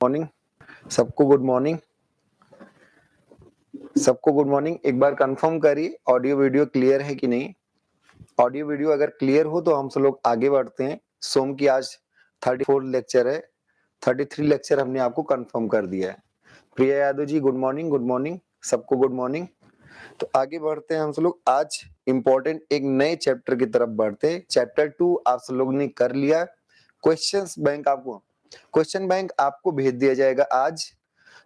Morning सबको, good morning सबको, good morning. एक बार कंफर्म करिए ऑडियो वीडियो क्लियर है कि नहीं। ऑडियो वीडियो अगर क्लियर हो तो हम सब लोग आगे बढ़ते हैं। सोम की आज 34 लेक्चर है, 33 लेक्चर हमने आपको कंफर्म कर दिया है। प्रिया Yadav ji good morning, good morning सबको, गुड मॉर्निंग। तो आगे बढ़ते हैं हम सब लोग। आज इंपॉर्टेंट एक नए चैप्टर की तरफ बढ़ते हैं। चैप्टर 2 आप सब लोग ने कर लिया। क्वेश्चन बैंक आपको भेज दिया जाएगा आज,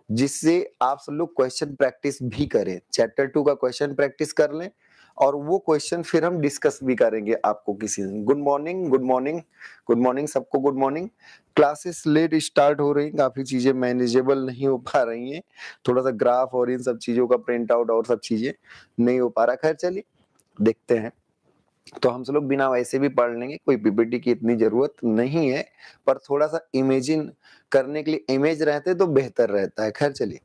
जिससे आप सब लोग क्वेश्चन प्रैक्टिस भी करें। चैप्टर 2 का क्वेश्चन प्रैक्टिस कर लें और वो क्वेश्चन फिर हम डिस्कस भी करेंगे आपको किसी दिन। Good morning, good morning, good morning सबको, good morning. Classes late start हो रही, काफी चीजें मैनेजेबल नहीं हो पा रही हैं। थोड़ा सा ग्राफ और इन सब चीजों का प्रिंट आउट और सब चीजें नहीं हो पा रहा। खैर चलिए देखते हैं। तो हम सब लोग बिना वैसे भी पढ़ लेंगे, कोई पीपीटी की इतनी जरूरत नहीं है, पर थोड़ा सा इमेजिन करने के लिए इमेज रहते तो बेहतर रहता है। खैर चलिए,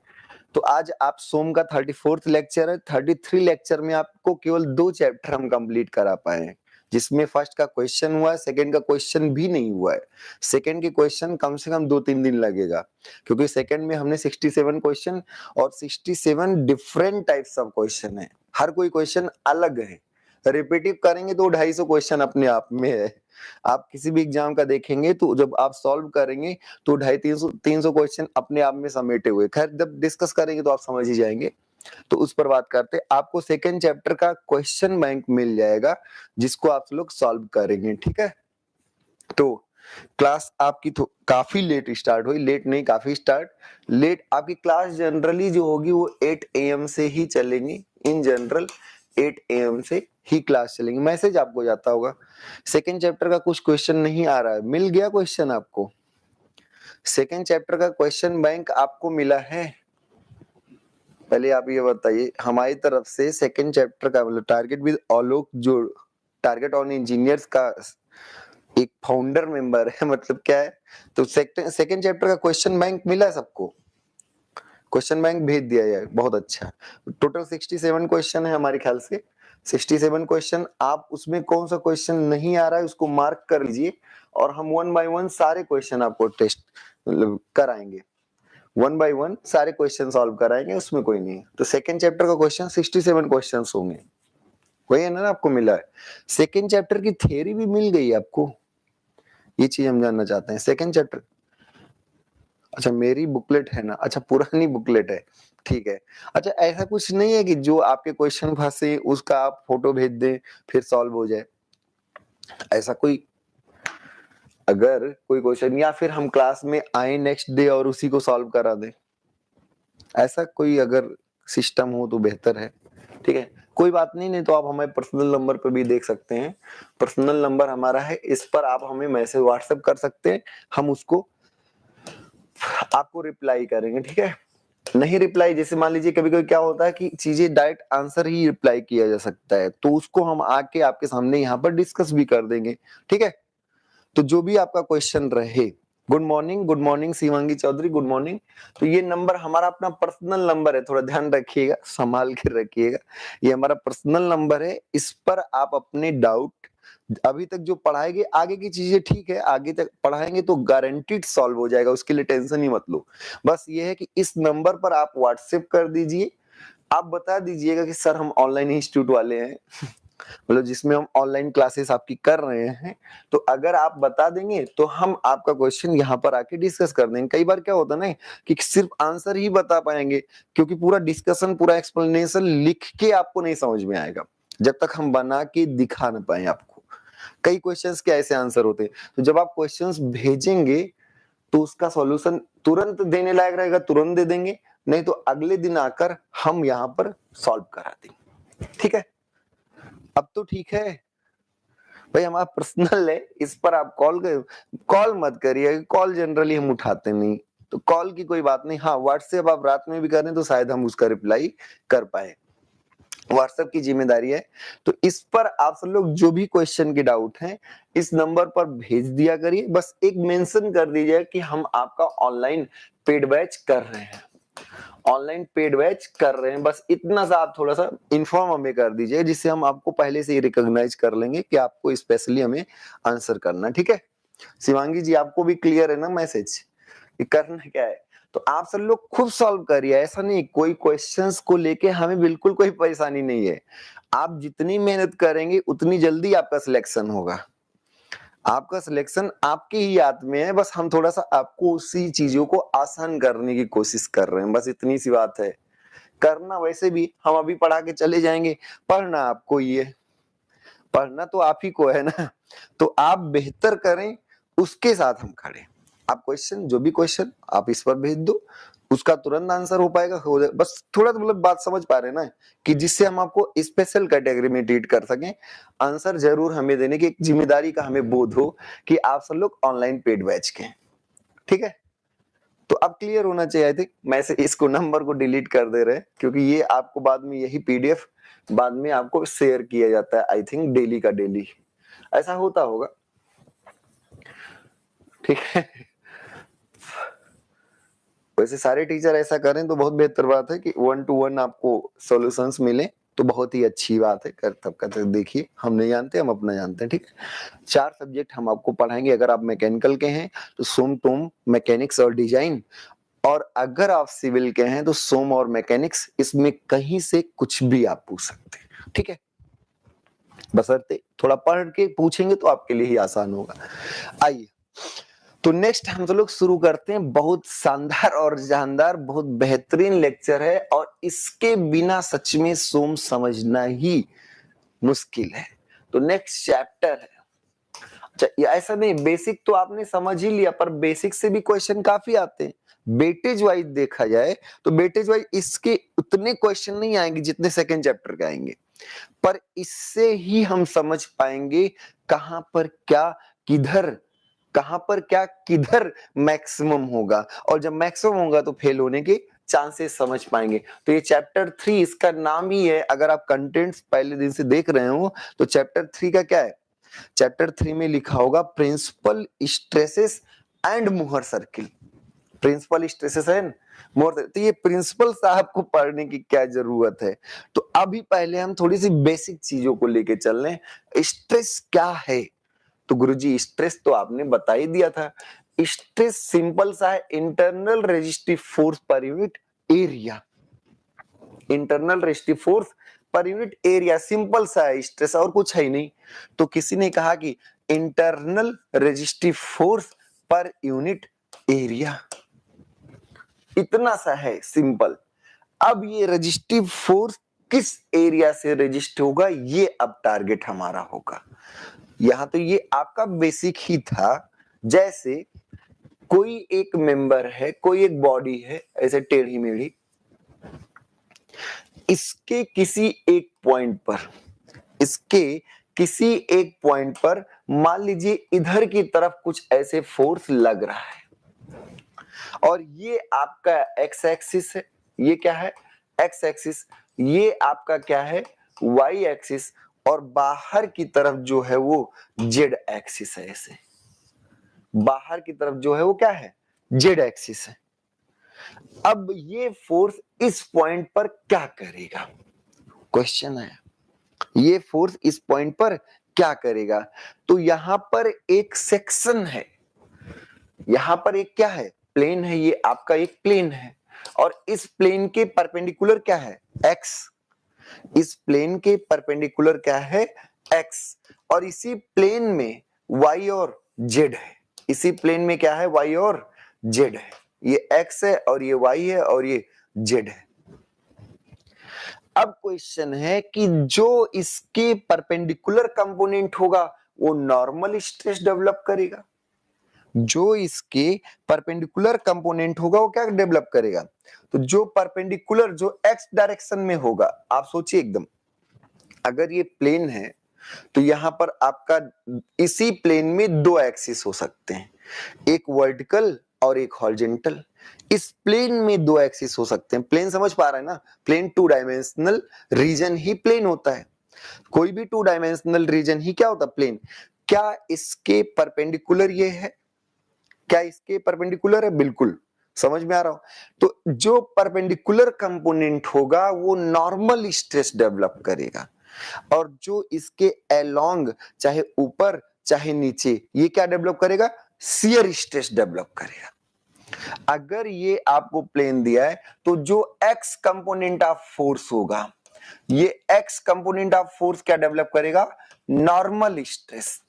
तो आज आप सोम का 34th लेक्चर है। 33 लेक्चर में आपको केवल 2 चैप्टर हम कंप्लीट करा पाए हैं, जिसमें फर्स्ट का क्वेश्चन हुआ है, सेकंड का क्वेश्चन भी नहीं हुआ है। सेकंड के क्वेश्चन कम से कम 2-3 दिन लगेगा, क्योंकि सेकंड में हमने 67 क्वेश्चन और 67 डिफरेंट टाइप्स ऑफ क्वेश्चन है। हर कोई क्वेश्चन अलग है। रिपीटिव करेंगे तो 250 क्वेश्चन अपने आप में है। आप किसी भी एग्जाम का देखेंगे तो जब आप सॉल्व करेंगे तो 250-300 क्वेश्चन अपने आप में समेटे हुए। खैर जब डिस्कस करेंगे तो आप समझ ही जाएंगे, तो उस पर बात करते हैं। आपको सेकंड चैप्टर का क्वेश्चन बैंक मिल जाएगा, जिसको आप लोग सॉल्व करेंगे, ठीक है। तो क्लास आपकी काफी लेट स्टार्ट हुई, लेट नहीं काफी स्टार्ट लेट। आपकी क्लास जनरली जो होगी वो 8 AM से ही चलेंगी। इन जनरल 8 AM से ही क्लास चलेंगी। मैसेज आपको जाता होगा। सेकंड चैप्टर का कुछ क्वेश्चन नहीं आ रहा है, मिल गया क्वेश्चन आपको। सेकंड चैप्टर का क्वेश्चन बैंक आपको मिला है। पहले आप ये बताइए, हमारी तरफ से सेकंड चैप्टर का मतलब टारगेट विद ऑलोक, जो टारगेट ऑन इंजीनियर्स का एक फाउंडर मेंबर है, मतलब क्या है। तो सेकंड चैप्टर का क्वेश्चन बैंक मिला है सबको, क्वेश्चन बैंक भेज दिया है, बहुत अच्छा। टोटल 67 क्वेश्चन है हमारे ख्याल से। 67 क्वेश्चन। आप उसमें कौन सा क्वेश्चन नहीं आ रहा है उसको मार्क कर लीजिए, और हम 1 बाय 1 सारे क्वेश्चन आपको टेस्ट मतलब कराएंगे। 1 बाय 1 सारे क्वेश्चन सॉल्व कराएंगे, उसमें कोई नहीं है। तो सेकंड चैप्टर का क्वेश्चन 67 क्वेश्चन होंगे, वही है ना आपको मिला है। सेकंड चैप्टर की थ्योरी भी मिल गई आपको, ये चीज हम जानना चाहते हैं। सेकंड चैप्टर, अच्छा मेरी बुकलेट है ना, अच्छा पुरानी बुकलेट है, ठीक है। अच्छा ऐसा कुछ नहीं है कि जो आपके क्वेश्चन फंसे उसका आप फोटो भेज दें फिर सॉल्व हो जाए, ऐसा कोई अगर कोई क्वेश्चन, या फिर हम क्लास में आए नेक्स्ट डे और उसी को सॉल्व करा दें, ऐसा कोई अगर सिस्टम हो तो बेहतर है, ठीक है। कोई बात नहीं, नहीं तो आप हमारे पर्सनल नंबर पर भी देख सकते हैं। पर्सनल नंबर हमारा है, इस पर आप हमें मैसेज व्हाट्सएप कर सकते हैं, हम उसको आपको रिप्लाई करेंगे, ठीक है। नहीं रिप्लाई, जैसे मान लीजिए कभी कभी क्या होता है कि चीजें डायरेक्ट आंसर ही रिप्लाई किया जा सकता है, तो उसको हम आके आपके सामने यहाँ पर डिस्कस भी कर देंगे, ठीक है। तो जो भी आपका क्वेश्चन रहे। Good morning, good morning Shivangi Chaudhary, good morning. तो ये नंबर हमारा अपना पर्सनल नंबर है, थोड़ा ध्यान रखिएगा, संभाल के रखिएगा। ये हमारा पर्सनल नंबर है, इस पर आप अपने डाउट, अभी तक जो पढ़ाएंगे आगे की चीजें ठीक है, आगे तक पढ़ाएंगे तो गारंटीड सॉल्व हो जाएगा, उसके लिए टेंशन ही मत लो। बस ये है कि इस नंबर पर आप व्हाट्सएप कर दीजिए, आप बता दीजिएगा कि सर हम ऑनलाइन इंस्टीट्यूट वाले हैं, मतलब जिसमें हम ऑनलाइन क्लासेस आपकी कर रहे हैं। तो अगर आप बता देंगे तो हम आपका क्वेश्चन यहाँ पर आके डिस्कस कर देंगे। कई बार क्या होता है ना कि सिर्फ आंसर ही बता पाएंगे, क्योंकि पूरा डिस्कशन पूरा एक्सप्लेनेशन लिख के आपको नहीं समझ में आएगा जब तक हम बना के दिखा ना पाए आपको। कई क्वेश्चंस के ऐसे आंसर होते हैं, तो जब आप क्वेश्चंस भेजेंगे तो उसका सॉल्यूशन तुरंत देने लायक रहेगा, तुरंत दे देंगे, नहीं तो अगले दिन आकर हम यहाँ पर सॉल्व करा देंगे, ठीक है। अब तो ठीक है भाई, हमारा पर्सनल है, इस पर आप कॉल मत करिए, कॉल जनरली हम उठाते नहीं, तो कॉल की कोई बात नहीं। हाँ व्हाट्सएप आप रात में भी करें तो शायद हम उसका रिप्लाई कर पाए, व्हाट्सएप की जिम्मेदारी है। तो इस पर आप सब लोग जो भी क्वेश्चन के डाउट हैं इस नंबर पर भेज दिया करिए, बस एक मेंशन कर दीजिए कि हम आपका ऑनलाइन पेड बैच कर रहे हैं, ऑनलाइन पेड बैच कर रहे हैं, बस इतना सा आप थोड़ा सा इन्फॉर्म हमें कर दीजिए, जिससे हम आपको पहले से ही रिकॉग्नाइज कर लेंगे कि आपको स्पेशली हमें आंसर करना, ठीक है। शिवांगी जी आपको भी क्लियर है ना मैसेज, कि करना क्या है। तो आप सब लोग खूब सॉल्व करिए, ऐसा नहीं कोई क्वेश्चंस को लेके हमें बिल्कुल कोई परेशानी नहीं है। आप जितनी मेहनत करेंगे उतनी जल्दी आपका सिलेक्शन होगा। आपका सिलेक्शन आपके ही हाथ में है, बस हम थोड़ा-सा आपको उसी चीज़ों को आसान करने की कोशिश कर रहे हैं, बस इतनी सी बात है। करना वैसे भी हम अभी पढ़ा के चले जाएँगे, पढ़ना आपको ही है। पढ़ना तो आप ही को है ना, तो आप बेहतर करें, उसके साथ हम खड़े हैं। आप क्वेश्चन जो भी क्वेश्चन आप इस पर भेज दो, उसका तुरंत आंसर हो पाएगा, हो जाए बस थोड़ा मतलब बात समझ पा रहे हैं ना, कि जिससे हम आपको स्पेशल कैटेगरी में ट्रीट कर सकें। आंसर जरूर हमें देने की एक जिम्मेदारी का हमें बोध हो कि आप सब लोग ऑनलाइन पेड बैच के हैं, ठीक है। तो अब क्लियर होना चाहिए। आई थिंक मैं से इसको नंबर को डिलीट कर दे रहे हैं, क्योंकि ये आपको बाद में यही पीडीएफ बाद में आपको शेयर किया जाता है, आई थिंक डेली का डेली ऐसा होता होगा, ठीक है। वैसे सारे टीचर ऐसा करें तो बहुत बेहतर बात है कि 1 to 1 आपको सॉल्यूशंस मिले, तो बहुत ही अच्छी बात है। कर तब का तो देखिए हम नहीं जानते, हम अपना जानते हैं, ठीक है। 4 सब्जेक्ट हम आपको पढ़ाएंगे। अगर आप मैकेनिकल के हैं तो सोम टोम मैकेनिक्स और डिजाइन, और अगर आप सिविल के हैं तो सोम और मैकेनिक्स, इसमें कहीं से कुछ भी आप पूछ सकते हैं, ठीक है। बशर्ते थोड़ा पढ़ के पूछेंगे तो आपके लिए ही आसान होगा। आइए तो नेक्स्ट हम तो लोग शुरू करते हैं। बहुत शानदार और जानदार, बहुत बेहतरीन लेक्चर है, और इसके बिना सच में सोम समझना ही मुश्किल है। तो नेक्स्ट चैप्टर है, अच्छा ये ऐसा नहीं, बेसिक तो आपने समझ ही लिया, पर बेसिक से भी क्वेश्चन काफी आते हैं। वेटेज वाइज देखा जाए तो वेटेज वाइज इसके उतने क्वेश्चन नहीं आएंगे जितने सेकंड चैप्टर के आएंगे, पर इससे ही हम समझ पाएंगे कहां पर क्या किधर, कहां पर क्या किधर मैक्सिमम होगा, और जब मैक्सिमम होगा तो फेल होने के चांसेस समझ पाएंगे। तो ये चैप्टर 3 इसका नाम ही है, अगर आप कंटेंट्स पहले दिन से देख रहे हो तो चैप्टर 3 का क्या है, चैप्टर 3 में लिखा होगा principal stresses and Mohr circle. Principal stresses and Mohr, तो ये प्रिंसिपल साहब को पढ़ने की क्या जरूरत है। तो अभी पहले हम थोड़ी सी बेसिक चीजों को लेके चल रहे हैं। स्ट्रेस क्या है, तो गुरुजी स्ट्रेस तो आपने बता ही दिया था। स्ट्रेस सिंपल सा है, internal resistive force per unit area. Internal resistive force per unit area, simple सा है स्ट्रेस, और कुछ है ही नहीं। तो किसी ने कहा कि internal resistive force per unit area, इतना सा है सिंपल। अब ये रेजिस्टिव फोर्स किस एरिया से रेजिस्ट होगा, ये अब टारगेट हमारा होगा। यहां तो ये आपका बेसिक ही था। जैसे कोई एक मेंबर है, कोई एक बॉडी है ऐसे टेढ़ी मेढ़ी, इसके किसी एक पॉइंट पर, इसके किसी एक पॉइंट पर मान लीजिए इधर की तरफ कुछ ऐसे फोर्स लग रहा है, और ये आपका एक्स एक्सिस है, ये क्या है एक्स एक्सिस, ये आपका क्या है वाई एक्सिस, और बाहर की तरफ जो है वो जेड एक्सिस है। ऐसे बाहर की तरफ जो है वो क्या है जेड एक्सिस है। अब ये फोर्स इस पॉइंट पर क्या करेगा, क्वेश्चन है, ये फोर्स इस पॉइंट पर क्या करेगा। तो यहां पर एक सेक्शन है, यहां पर एक क्या है प्लेन है, ये आपका एक प्लेन है, और इस प्लेन के परपेंडिकुलर क्या है एक्स, इस प्लेन के परपेंडिकुलर क्या है एक्स, और इसी प्लेन में वाई और जेड है, इसी प्लेन में क्या है वाई और जेड है, ये एक्स है और ये वाई है और ये जेड है। अब क्वेश्चन है कि जो इसके परपेंडिकुलर कंपोनेंट होगा वो नॉर्मल स्ट्रेस डेवलप करेगा, जो इसके परपेंडिकुलर कंपोनेंट होगा वो क्या डेवलप करेगा, तो जो परपेंडिकुलर जो एक्स डायरेक्शन में होगा, आप सोचिए एकदम, अगर ये प्लेन है तो यहां पर आपका इसी प्लेन में दो एक्सिस हो सकते हैं, एक वर्टिकल और एक हॉरिजॉन्टल। इस प्लेन में दो एक्सिस हो सकते हैं, प्लेन समझ पा रहे हैं ना, प्लेन 2 डायमेंशनल रीजन ही प्लेन होता है, कोई भी 2 डायमेंशनल रीजन ही क्या होता है प्लेन। क्या इसके परपेंडिकुलर ये है, क्या इसके परपेंडिकुलर है, बिल्कुल समझ में आ रहा हो। तो जो परपेंडिकुलर कंपोनेंट होगा वो नॉर्मल स्ट्रेस डेवलप करेगा, और जो इसके अलोंग चाहे ऊपर चाहे नीचे ये क्या डेवलप करेगा शियर स्ट्रेस डेवलप करेगा। अगर ये आपको प्लेन दिया है तो जो एक्स कंपोनेंट ऑफ फोर्स होगा, ये एक्स कंपोनेंट ऑफ फोर्स क्या डेवलप करेगा? Normal stress.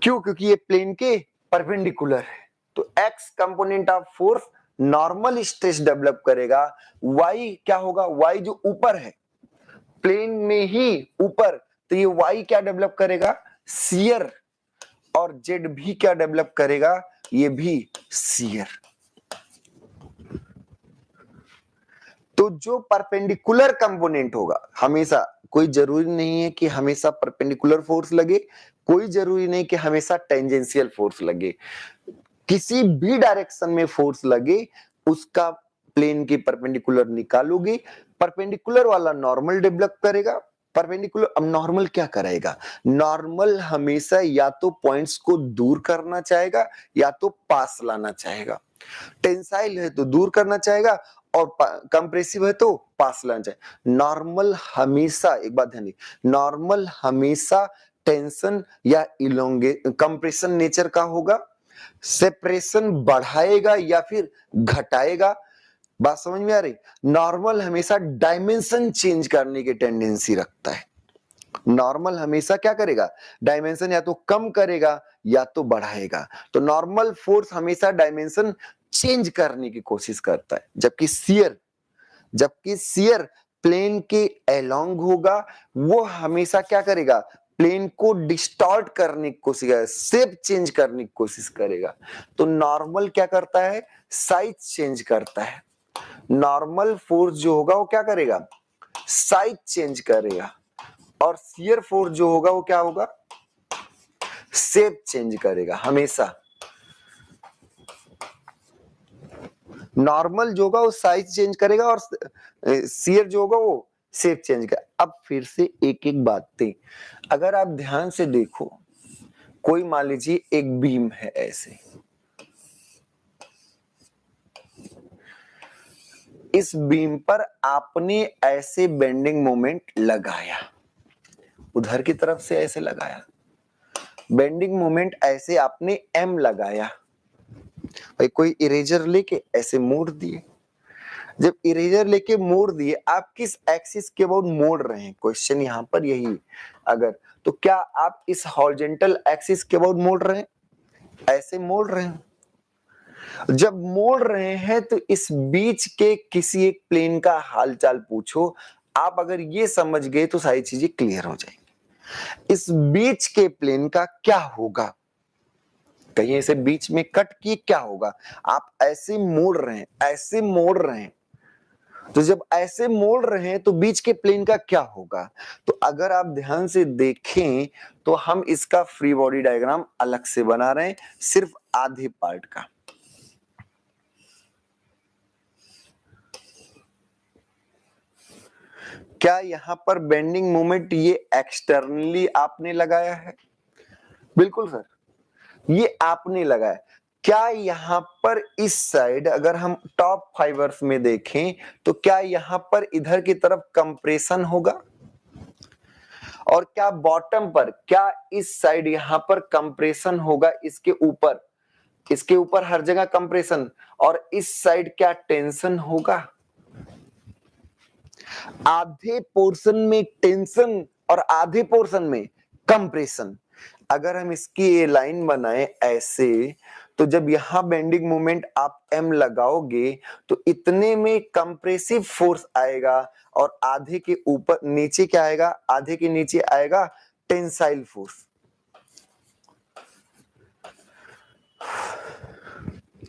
क्यों? क्योंकि ये प्लेन के परपेंडिकुलर है, तो x component of force normal stress develop करेगा। वाई क्या होगा? वाई जो ऊपर है प्लेन में ही ऊपर, तो ये वाई क्या डेवलप करेगा? शियर। और जेड भी क्या डेवलप करेगा? ये भी शियर। तो जो परपेंडिकुलर कंपोनेंट होगा, हमेशा, कोई जरूरी नहीं है कि हमेशा परपेंडिकुलर फोर्स लगे, कोई जरूरी नहीं कि हमेशा टेंजेंशियल फोर्स लगे, किसी भी डायरेक्शन में फोर्स लगे उसका प्लेन के परपेंडिकुलर निकालोगे, परपेंडिकुलर वाला नॉर्मल डेवलप करेगा। परपेंडिकुलर, अब नॉर्मल क्या करेगा? नॉर्मल हमेशा या तो पॉइंट्स को दूर करना चाहेगा या तो पास लाना चाहेगा। टेंसाइल है तो दूर करना चाहेगा और कंप्रेसिव है तो पास लाना चाहेगा। नॉर्मल हमेशा, एक बात ध्यान दीजिए, नॉर्मल हमेशा टेंशन या इलोंगे कंप्रेशन नेचर का होगा, सेपरेशन बढ़ाएगा या फिर घटाएगा। बात समझ में आ रही? नॉर्मल हमेशा डायमेंशन चेंज करने की टेंडेंसी रखता है। नॉर्मल हमेशा क्या करेगा? डायमेंशन या तो कम करेगा या तो बढ़ाएगा। तो नॉर्मल फोर्स हमेशा डायमेंशन चेंज करने की कोशिश करता है, जबकि शियर प्लेन के अलोंग होगा, वो हमेशा क्या करेगा? प्लेन को डिस्टॉर्ट करने की कोशिश करेगा, शेप चेंज करने की कोशिश करेगा। तो नॉर्मल क्या करता है? साइज चेंज करता है। नॉर्मल फोर्स जो होगा वो क्या करेगा? साइज चेंज करेगा। और शियर फोर्स जो होगा वो क्या होगा? शेप चेंज करेगा हमेशा। नॉर्मल जो होगा वो साइज चेंज करेगा और शियर जो होगा वो शेप चेंज करेगा। अब फिर से एक एक बातें अगर आप ध्यान से देखो, कोई मान लीजिए एक बीम है ऐसे, इस बीम पर आपने ऐसे बेंडिंग मोमेंट लगाया, उधर की तरफ से ऐसे लगाया, बेंडिंग मोमेंट ऐसे आपने एम लगाया, भाई कोई इरेजर लेके ऐसे मोड़ दिए। जब इरेजर लेके मोड़ दिए, आप किस एक्सिस के अबाउट मोड़ रहे हैं? क्वेश्चन यहां पर यही, अगर तो क्या आप इस हॉरिजॉन्टल एक्सिस के अबाउट मोड़ रहे हैं? ऐसे मोड़ रहे हैं। जब मोड़ रहे हैं तो इस बीच के किसी एक प्लेन का हालचाल पूछो, आप अगर ये समझ गए तो सारी चीजें क्लियर हो जाएंगी। इस बीच के प्लेन का क्या होगा? कहीं ऐसे बीच में कट किए क्या होगा? आप ऐसे मोड़ रहे हैं, ऐसे मोड़ रहे हैं, तो जब ऐसे मोड़ रहे हैं तो बीच के प्लेन का क्या होगा? तो अगर आप ध्यान से देखें तो हम इसका फ्री बॉडी डायग्राम अलग से बना रहे हैं, सिर्फ आधे पार्ट का। क्या यहां पर बेंडिंग मोमेंट ये एक्सटर्नली आपने लगाया है? बिल्कुल सर, ये आपने लगाया। क्या यहां पर इस साइड अगर हम टॉप फाइबर्स में देखें तो क्या यहां पर इधर की तरफ कंप्रेशन होगा? और क्या बॉटम पर, क्या इस साइड यहां पर कंप्रेशन होगा? इसके ऊपर हर जगह कंप्रेशन, और इस साइड क्या टेंशन होगा? आधे पोर्शन में टेंशन और आधे पोर्शन में कंप्रेशन। अगर हम इसकी ये लाइन बनाएं ऐसे, तो जब यहां बेंडिंग मोमेंट आप एम लगाओगे तो इतने में कंप्रेसिव फोर्स आएगा और आधे के ऊपर नीचे क्या आएगा? आधे के नीचे आएगा टेंसाइल फोर्स।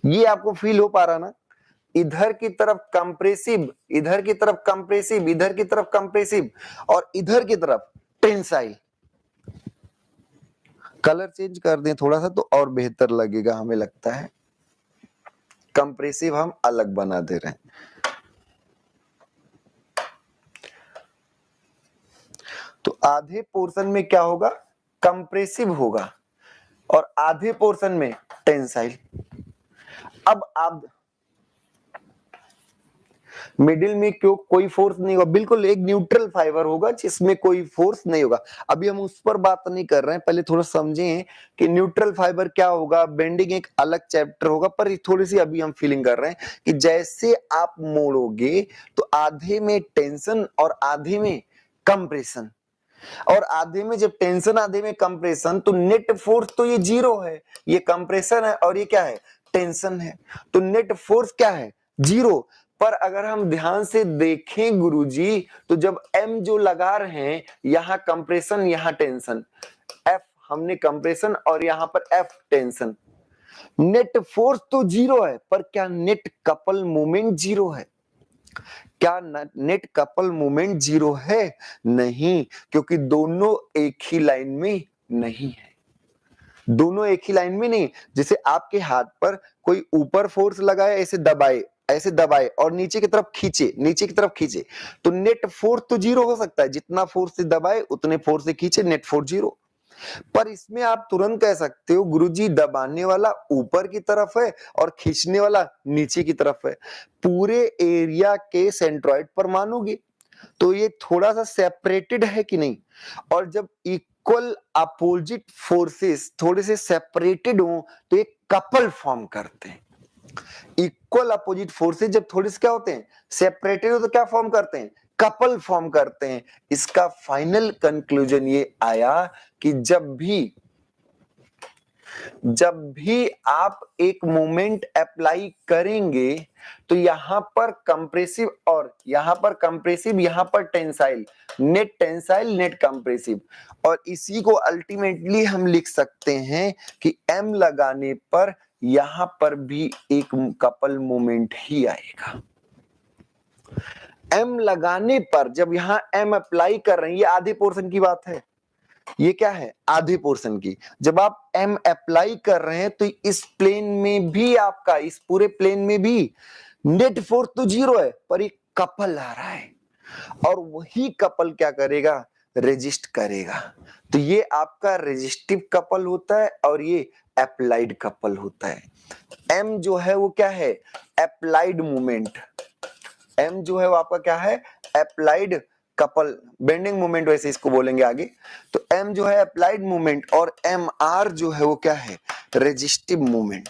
ये आपको फील हो पा रहा ना? इधर की तरफ कंप्रेसिव, इधर की तरफ कंप्रेसिव, इधर की तरफ कंप्रेसिव और इधर की तरफ टेंसाइल। कलर चेंज कर दें थोड़ा सा तो और बेहतर लगेगा, हमें लगता है। कंप्रेसिव हम अलग बना दे रहे हैं। तो आधे पोर्शन में क्या होगा? कंप्रेसिव होगा और आधे पोर्शन में टेंसाइल। अब आप मिडिल में क्यों कोई फोर्स नहीं होगा, बिल्कुल एक न्यूट्रल फाइबर होगा जिसमें कोई फोर्स नहीं होगा। अभी हम उस पर बात नहीं कर रहे हैं, पहले थोड़ा समझें कि न्यूट्रल फाइबर क्या होगा, बेंडिंग एक अलग चैप्टर होगा, पर थोड़ी सी अभी हम फीलिंग कर रहे हैं कि जैसे आप मोड़ोगे तो आधे में टेंशन और आधे में कंप्रेशन, और आधे में जब टेंशन आधे में कंप्रेशन, तो नेट फोर्स तो ये जीरो है, ये कंप्रेशन है और ये क्या है, टेंशन है, तो नेट फोर्स क्या है, जीरो। पर अगर हम ध्यान से देखें गुरुजी, तो जब एम जो लगा रहे हैं, यहां कंप्रेशन यहां टेंशन, एफ हमने कंप्रेशन और यहां पर एफ टेंशन, नेट फोर्स तो जीरो है, पर क्या नेट कपल मोमेंट जीरो है? क्या नेट कपल मोमेंट जीरो है? नहीं, क्योंकि दोनों एक ही लाइन में नहीं है, दोनों एक ही लाइन में नहीं। जैसे आपके हाथ पर कोई ऊपर फोर्स लगाए, ऐसे दबाए और नीचे की तरफ खींचे, नीचे की तरफ खींचे, तो नेट फोर्स तो जीरो हो सकता है, जितना फोर्स से दबाए उतने फोर्स से खींचे, नेट फोर्स जीरो। पर इसमें आप तुरंत कह सकते हो गुरुजी दबाने वाला ऊपर की तरफ है और खींचने वाला नीचे की तरफ है, पूरे एरिया के सेंट्रॉइड पर मानोगे तो ये थोड़ा सा सेपरेटेड है कि नहीं? और जब इक्वल अपोजिट फोर्सेस थोड़े से सेपरेटेड हो तो एक कपल फॉर्म करते हैं। इक्वल अपोजिट फोर्सेस जब थोड़े से क्या होते हैं, सेपरेटेड हो, तो क्या फॉर्म करते हैं, कपल फॉर्म करते हैं। इसका फाइनल कंक्लूजन ये आया कि जब भी आप एक मोमेंट अप्लाई करेंगे तो यहां पर कंप्रेसिव और यहां पर कंप्रेसिव, यहां पर टेंसाइल, नेट कंप्रेसिव, और इसी को अल्टीमेटली हम लिख सकते हैं कि एम लगाने पर यहां पर भी एक कपल मोमेंट ही आएगा। एम लगाने पर जब यहां एम अप्लाई कर रहे हैं, ये आधे पोर्शन की बात है, ये क्या है, आधे पोर्शन की, जब आप एम अप्लाई कर रहे हैं तो इस प्लेन में भी आपका, इस पूरे प्लेन में भी नेट फोर्स तो जीरो है, पर एक कपल आ रहा है, और वही कपल क्या करेगा, रेजिस्ट करेगा। तो ये आपका रेजिस्टिव कपल होता है और ये अप्लाइड कपल होता है। एम जो है वो क्या है, अप्लाइड मूवमेंट, एम जो है वो आपका क्या है, अप्लाइड कपल बेंडिंग मूवमेंट, वैसे इसको बोलेंगे आगे। तो एम जो है अप्लाइड मूवमेंट और एम आर जो है वो क्या है, रेजिस्टिव मूवमेंट।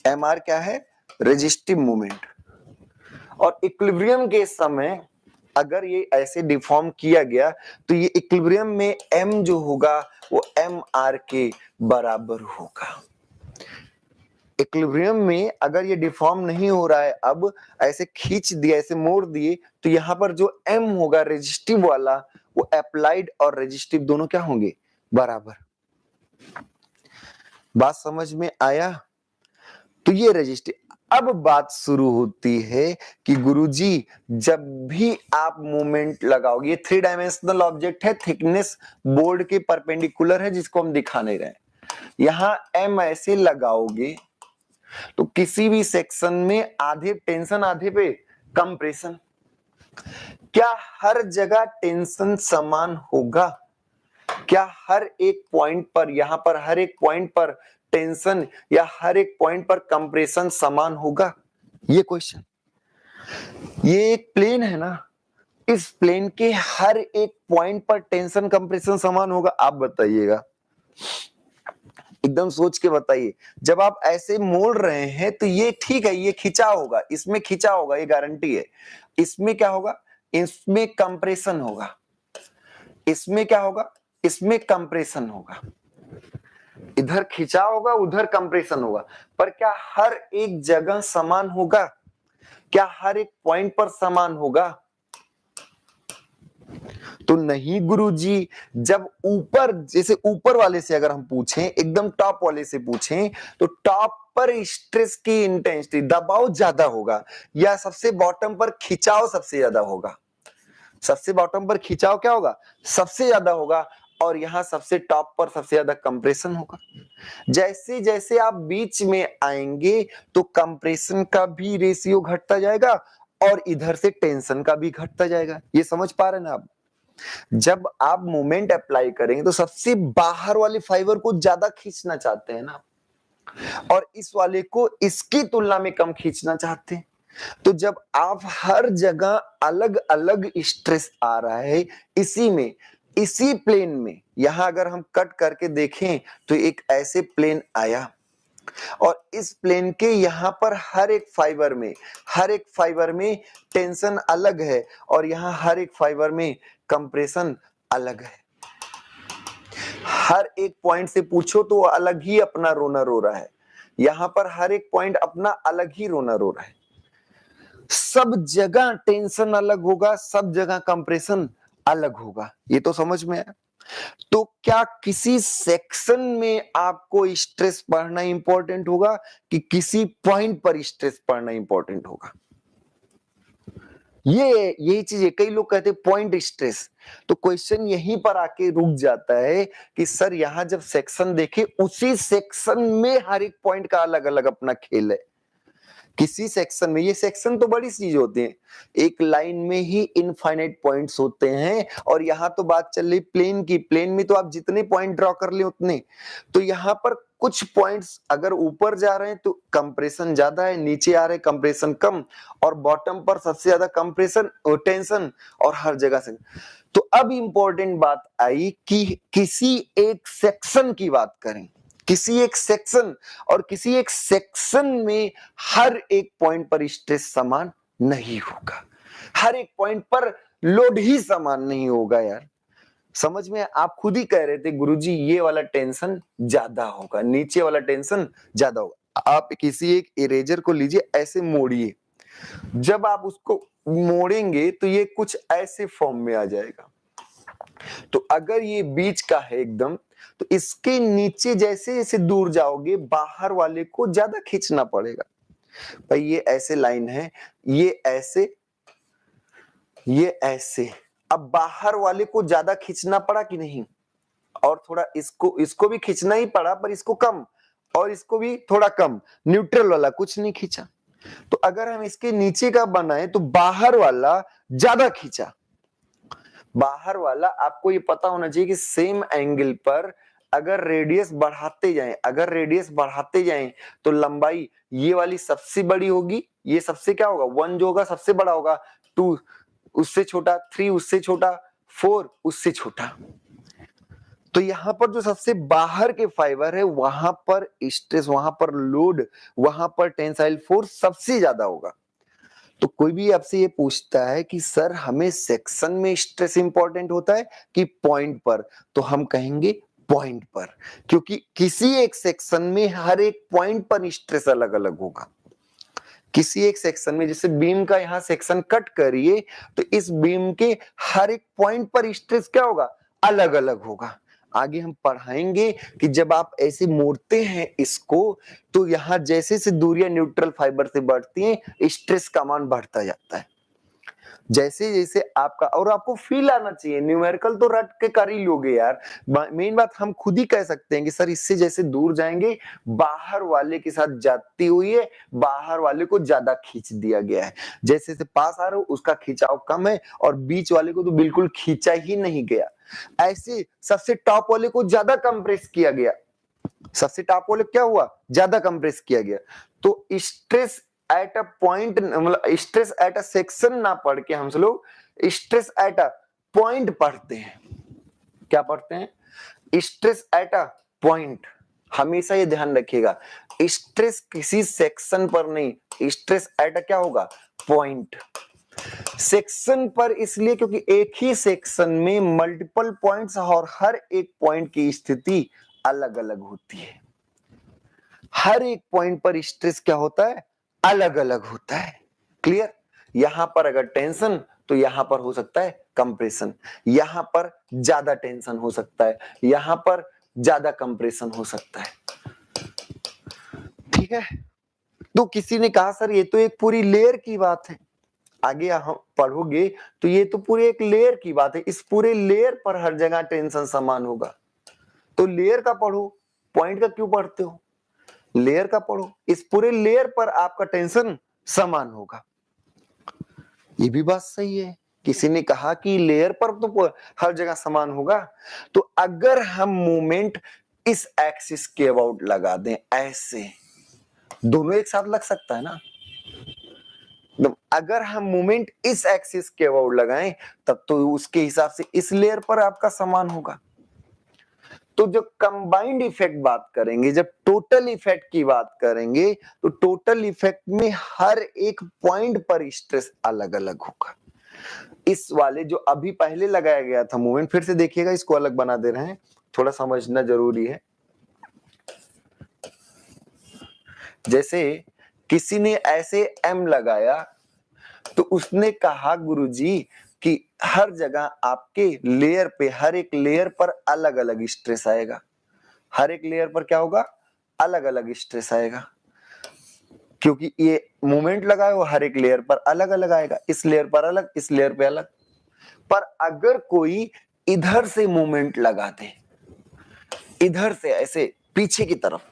एम आर क्या है, रेजिस्टिव मूवमेंट। और इक्विलिब्रियम के समय अगर ये ऐसे डिफॉर्म किया गया तो ये इक्विलिब्रियम में एम जो होगा वो एम आर के बराबर होगा। इक्विलिब्रियम में अगर ये डिफॉर्म नहीं हो रहा है, अब ऐसे खींच दिया, ऐसे मोड़ दिए, तो यहाँ पर जो एम होगा रेजिस्टिव वाला, वो अप्लाइड और रेजिस्टिव दोनों क्या होंगे, बराबर। बात समझ में आया? तो ये रेजिस्टिव। अब बात शुरू होती है कि गुरुजी जब भी आप मूवमेंट लगाओगे, ये 3 डायमेंशनल ऑब्जेक्ट है, थिकनेस बोर्ड के परपेंडिकुलर है जिसको हम दिखा नहीं रहे, यहां एम ऐसे लगाओगे तो किसी भी सेक्शन में आधे टेंशन आधे पे कंप्रेशन, क्या हर जगह टेंशन समान होगा? क्या हर एक पॉइंट पर, यहां पर हर एक पॉइंट पर टेंशन या हर एक पॉइंट पर कंप्रेशन समान होगा? ये क्वेश्चन, ये एक प्लेन है ना, इस प्लेन के हर एक पॉइंट पर टेंशन कंप्रेशन समान होगा? आप बताइएगा, एकदम सोच के बताइए। जब आप ऐसे मोड़ रहे हैं तो ये ठीक है, ये खिंचा होगा, इसमें खिंचा होगा, ये गारंटी है। इसमें क्या होगा, इसमें कंप्रेशन होगा, इसमें क्या होगा, इसमें कंप्रेशन होगा, इधर खिंचा होगा उधर कंप्रेशन होगा, पर क्या हर एक जगह समान होगा? क्या हर एक पॉइंट पर समान होगा? तो नहीं गुरुजी। जब ऊपर, जैसे ऊपर वाले से अगर हम पूछें, एकदम टॉप वाले से पूछें, तो टॉप पर स्ट्रेस की इंटेंसिटी, दबाव ज्यादा होगा, या सबसे बॉटम पर खिंचाव सबसे ज्यादा होगा? सबसे बॉटम पर खिंचाव क्या होगा, सबसे ज्यादा होगा, और यहां सबसे टॉप पर सबसे ज्यादा कंप्रेशन होगा। जैसे जैसे आप बीच में आएंगे तो कंप्रेशन का भी रेशियो घटता जाएगा और इधर से टेंशन का भी घटता जाएगा। ये समझ पा रहे हैं ना आप? जब आप मोमेंट अप्लाई करेंगे तो सबसे बाहर वाले फाइबर को ज्यादा खींचना चाहते हैं ना, और इस वाले को इसकी तुलना में कम खींचना चाहते हैं। तो जब आप हर जगह अलग अलग स्ट्रेस आ रहा है इसी में, इसी प्लेन में, यहां अगर हम कट करके देखें तो एक ऐसे प्लेन आया और इस प्लेन के यहां पर हर एक फाइबर में टेंशन अलग है और यहां हर एक फाइबर में कंप्रेशन अलग है। हर एक पॉइंट से पूछो तो वो अलग ही अपना रोना रो रहा है, यहां पर हर एक पॉइंट अपना अलग ही रोना रो रहा है। सब जगह टेंशन अलग होगा, सब जगह कंप्रेशन अलग होगा। ये तो समझ में आया। तो क्या किसी सेक्शन में आपको स्ट्रेस पढ़ना इंपॉर्टेंट होगा कि किसी पॉइंट पर स्ट्रेस पढ़ना इंपॉर्टेंट होगा? यही चीज है। कई लोग कहते हैं पॉइंट स्ट्रेस, तो क्वेश्चन यहीं पर आके रुक जाता है कि सर यहां जब सेक्शन देखे उसी सेक्शन में हर एक पॉइंट का अलग अलग अपना खेल है। किसी सेक्शन में, ये सेक्शन तो बड़ी चीज होती है, एक लाइन में ही इनफाइनाइट पॉइंट्स होते हैं और यहाँ तो बात चल रही प्लेन की। प्लेन में तो आप जितने पॉइंट ड्रॉ कर ले उतने, तो यहाँ पर कुछ पॉइंट्स अगर ऊपर जा रहे हैं तो कंप्रेशन ज्यादा है, नीचे आ रहे हैं कंप्रेशन कम, और बॉटम पर सबसे ज्यादा कंप्रेशन और टेंशन, और हर जगह से। तो अब इंपॉर्टेंट बात आई कि किसी एक सेक्शन की बात करें, किसी एक सेक्शन, और किसी एक सेक्शन में हर एक पॉइंट पर स्ट्रेस समान नहीं होगा, हर एक पॉइंट पर लोड ही समान नहीं होगा। यार समझ में? आप खुद ही कह रहे थे गुरुजी ये वाला टेंशन ज्यादा होगा, नीचे वाला टेंशन ज्यादा होगा। आप किसी एक इरेजर को लीजिए, ऐसे मोड़िए, जब आप उसको मोड़ेंगे तो ये कुछ ऐसे फॉर्म में आ जाएगा। तो अगर ये बीच का है एकदम, तो इसके नीचे जैसे जैसे दूर जाओगे बाहर वाले को ज्यादा खींचना पड़ेगा। भाई ये ऐसे लाइन है, ये ऐसे, ये ऐसे, अब बाहर वाले को ज्यादा खींचना पड़ा कि नहीं? और थोड़ा इसको भी खींचना ही पड़ा, पर इसको कम, और इसको भी थोड़ा कम, न्यूट्रल वाला कुछ नहीं खींचा। तो अगर हम इसके नीचे का बनाए तो बाहर वाला ज्यादा खींचा। बाहर वाला आपको ये पता होना चाहिए कि सेम एंगल पर अगर रेडियस बढ़ाते जाएं तो लंबाई ये वाली सबसे बड़ी होगी, ये सबसे क्या होगा, 1 जो होगा सबसे बड़ा होगा, 2 उससे छोटा, 3 उससे छोटा, 4 उससे छोटा। तो यहां पर जो सबसे बाहर के फाइबर है वहां पर स्ट्रेस, वहां पर लोड, वहां पर टेंसाइल फोर्स सबसे ज्यादा होगा। तो कोई भी आपसे ये पूछता है कि सर हमें सेक्शन में स्ट्रेस इंपॉर्टेंट होता है कि पॉइंट पर, तो हम कहेंगे पॉइंट पर, क्योंकि किसी एक सेक्शन में हर एक पॉइंट पर स्ट्रेस अलग अलग होगा। किसी एक सेक्शन में, जैसे बीम का यहां सेक्शन कट करिए तो इस बीम के हर एक पॉइंट पर स्ट्रेस क्या होगा, अलग अलग होगा। आगे हम पढ़ाएंगे कि जब आप ऐसे मोड़ते हैं इसको तो यहां जैसे से दूरियां न्यूट्रल फाइबर से बढ़ती हैं स्ट्रेस का मान बढ़ता जाता है। जैसे जैसे आपका, और आपको फील आना चाहिए, न्यूमेरिकल तो रट के कर ही लोगे यार। मेन बात हम खुद ही कह सकते हैं कि सर इससे जैसे दूर जाएंगे बाहर वाले के साथ जाती हुई है, बाहर वाले को ज्यादा खींच दिया गया है, जैसे से पास आ रहे हो उसका खिंचाव कम है और बीच वाले को तो बिल्कुल खींचा ही नहीं गया। ऐसे सबसे टॉप वाले को ज्यादा कंप्रेस किया गया, सबसे टॉप वाले क्या हुआ, ज्यादा कंप्रेस किया गया। तो स्ट्रेस एट अ पॉइंट, मतलब स्ट्रेस एट अ सेक्शन ना पढ़ के हम लोग स्ट्रेस एट अ पॉइंट पढ़ते हैं। क्या पढ़ते हैं? Stress at a point. हमेशा ये ध्यान रखिएगा, स्ट्रेस किसी सेक्शन पर नहीं, स्ट्रेस एट अ क्या होगा, पॉइंट। सेक्शन पर इसलिए क्योंकि एक ही सेक्शन में मल्टीपल पॉइंट्स और हर एक पॉइंट की स्थिति अलग अलग होती है। हर एक पॉइंट पर स्ट्रेस क्या होता है, अलग अलग होता है। क्लियर? यहां पर अगर टेंशन तो यहां पर हो सकता है कंप्रेशन, यहां पर ज्यादा टेंशन हो सकता है, यहां पर ज्यादा कंप्रेशन हो सकता है। ठीक है? तो किसी ने कहा सर ये तो एक पूरी लेयर की बात है। आगे हम पढ़ोगे तो ये तो पूरे एक लेयर की बात है, इस पूरे लेयर पर हर जगह टेंशन समान होगा। तो लेयर का पढ़ो, पॉइंट का क्यों पढ़ते हो? लेयर का पढ़ो, इस पूरे लेयर पर आपका टेंशन समान होगा। ये भी बात सही है। किसी ने कहा कि लेयर पर तो हर जगह समान होगा, तो अगर हम मूवमेंट इस एक्सिस के अबाउट लगा दें, ऐसे दोनों एक साथ लग सकता है ना। तो अगर हम मोमेंट इस एक्सिस के अबाउट लगाएं तब तो उसके हिसाब से इस लेयर पर आपका समान होगा। तो जब कंबाइंड इफेक्ट बात करेंगे, जब टोटल इफेक्ट की बात करेंगे, तो टोटल इफेक्ट में हर एक पॉइंट पर स्ट्रेस अलग अलग होगा। इस वाले जो अभी पहले लगाया गया था मूवमेंट, फिर से देखिएगा, इसको अलग बना दे रहे हैं, थोड़ा समझना जरूरी है। जैसे किसी ने ऐसे एम लगाया तो उसने कहा गुरुजी कि हर जगह आपके लेयर पे, हर एक लेयर पर अलग अलग स्ट्रेस आएगा। हर एक लेयर पर क्या होगा? अलग अलग स्ट्रेस आएगा, क्योंकि ये मोमेंट लगा है वो हर एक लेयर पर अलग अलग आएगा। इस लेयर पर अलग, इस लेयर पे अलग। पर अगर कोई इधर से मोमेंट लगा दे, इधर से ऐसे पीछे की तरफ,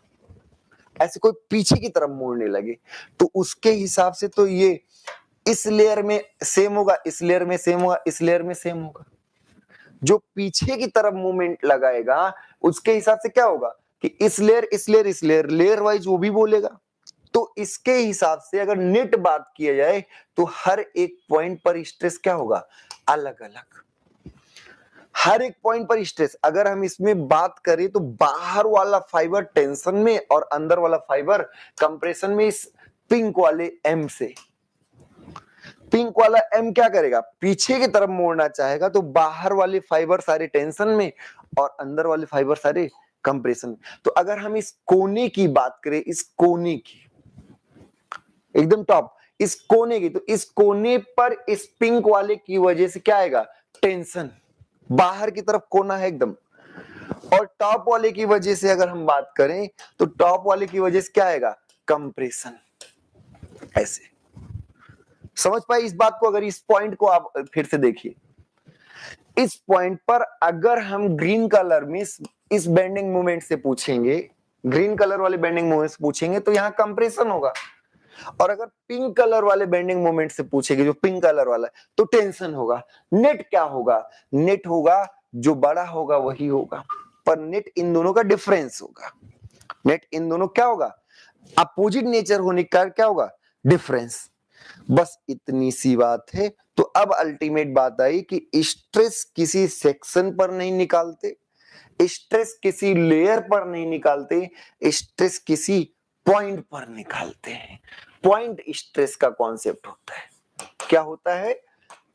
ऐसे कोई पीछे की तरफ मुड़ने लगे, तो उसके हिसाब से तो ये इस लेयर में सेम होगा, इस लेयर में सेम होगा, इस लेयर में सेम होगा। जो पीछे की तरफ मूवमेंट लगाएगा उसके हिसाब से क्या होगा कि इस लेयर, इस लेयर, इस लेयर, लेयर वाइज वो भी बोलेगा। तो इसके हिसाब से अगर नेट बात किया जाए तो हर एक पॉइंट पर स्ट्रेस क्या होगा? अलग अलग। हर एक पॉइंट पर स्ट्रेस, अगर हम इसमें बात करें तो बाहर वाला फाइबर टेंशन में और अंदर वाला फाइबर कंप्रेशन में, इस पिंक वाले एम से, पिंक वाला एम क्या करेगा? पीछे की तरफ मोड़ना चाहेगा, तो बाहर वाले फाइबर सारे टेंशन में और अंदर वाले फाइबर सारे कंप्रेशन में। तो अगर हम इस कोने की बात करें, इस कोने की एकदम टॉप, इस कोने की, तो इस कोने पर इस पिंक वाले की वजह से क्या आएगा? टेंशन। बाहर की तरफ कोना है एकदम। और टॉप वाले की वजह से अगर हम बात करें तो टॉप वाले की वजह से क्या आएगा? कंप्रेशन। ऐसे समझ पाए इस बात को? अगर इस पॉइंट को आप फिर से देखिए, इस पॉइंट पर अगर हम ग्रीन कलर में इस बेंडिंग मोमेंट से पूछेंगे, ग्रीन कलर वाले बेंडिंग मोमेंट से पूछेंगे तो यहां कंप्रेशन होगा। और अगर पिंक कलर वाले बेंडिंग मोमेंट से पूछेंगे, जो पिंक कलर वाला है, तो टेंशन होगा। नेट क्या होगा? नेट होगा जो बड़ा होगा वही होगा, पर नेट इन दोनों का डिफरेंस होगा। नेट इन दोनों क्या होगा? अपोजिट नेचर होने का क्या होगा? डिफरेंस। बस इतनी सी बात है। तो अब अल्टीमेट बात आई कि स्ट्रेस किसी सेक्शन पर नहीं निकालते, स्ट्रेस किसी लेयर पर नहीं निकालते, स्ट्रेस किसी पॉइंट पर निकालते हैं। पॉइंट स्ट्रेस का कॉन्सेप्ट होता है। क्या होता है?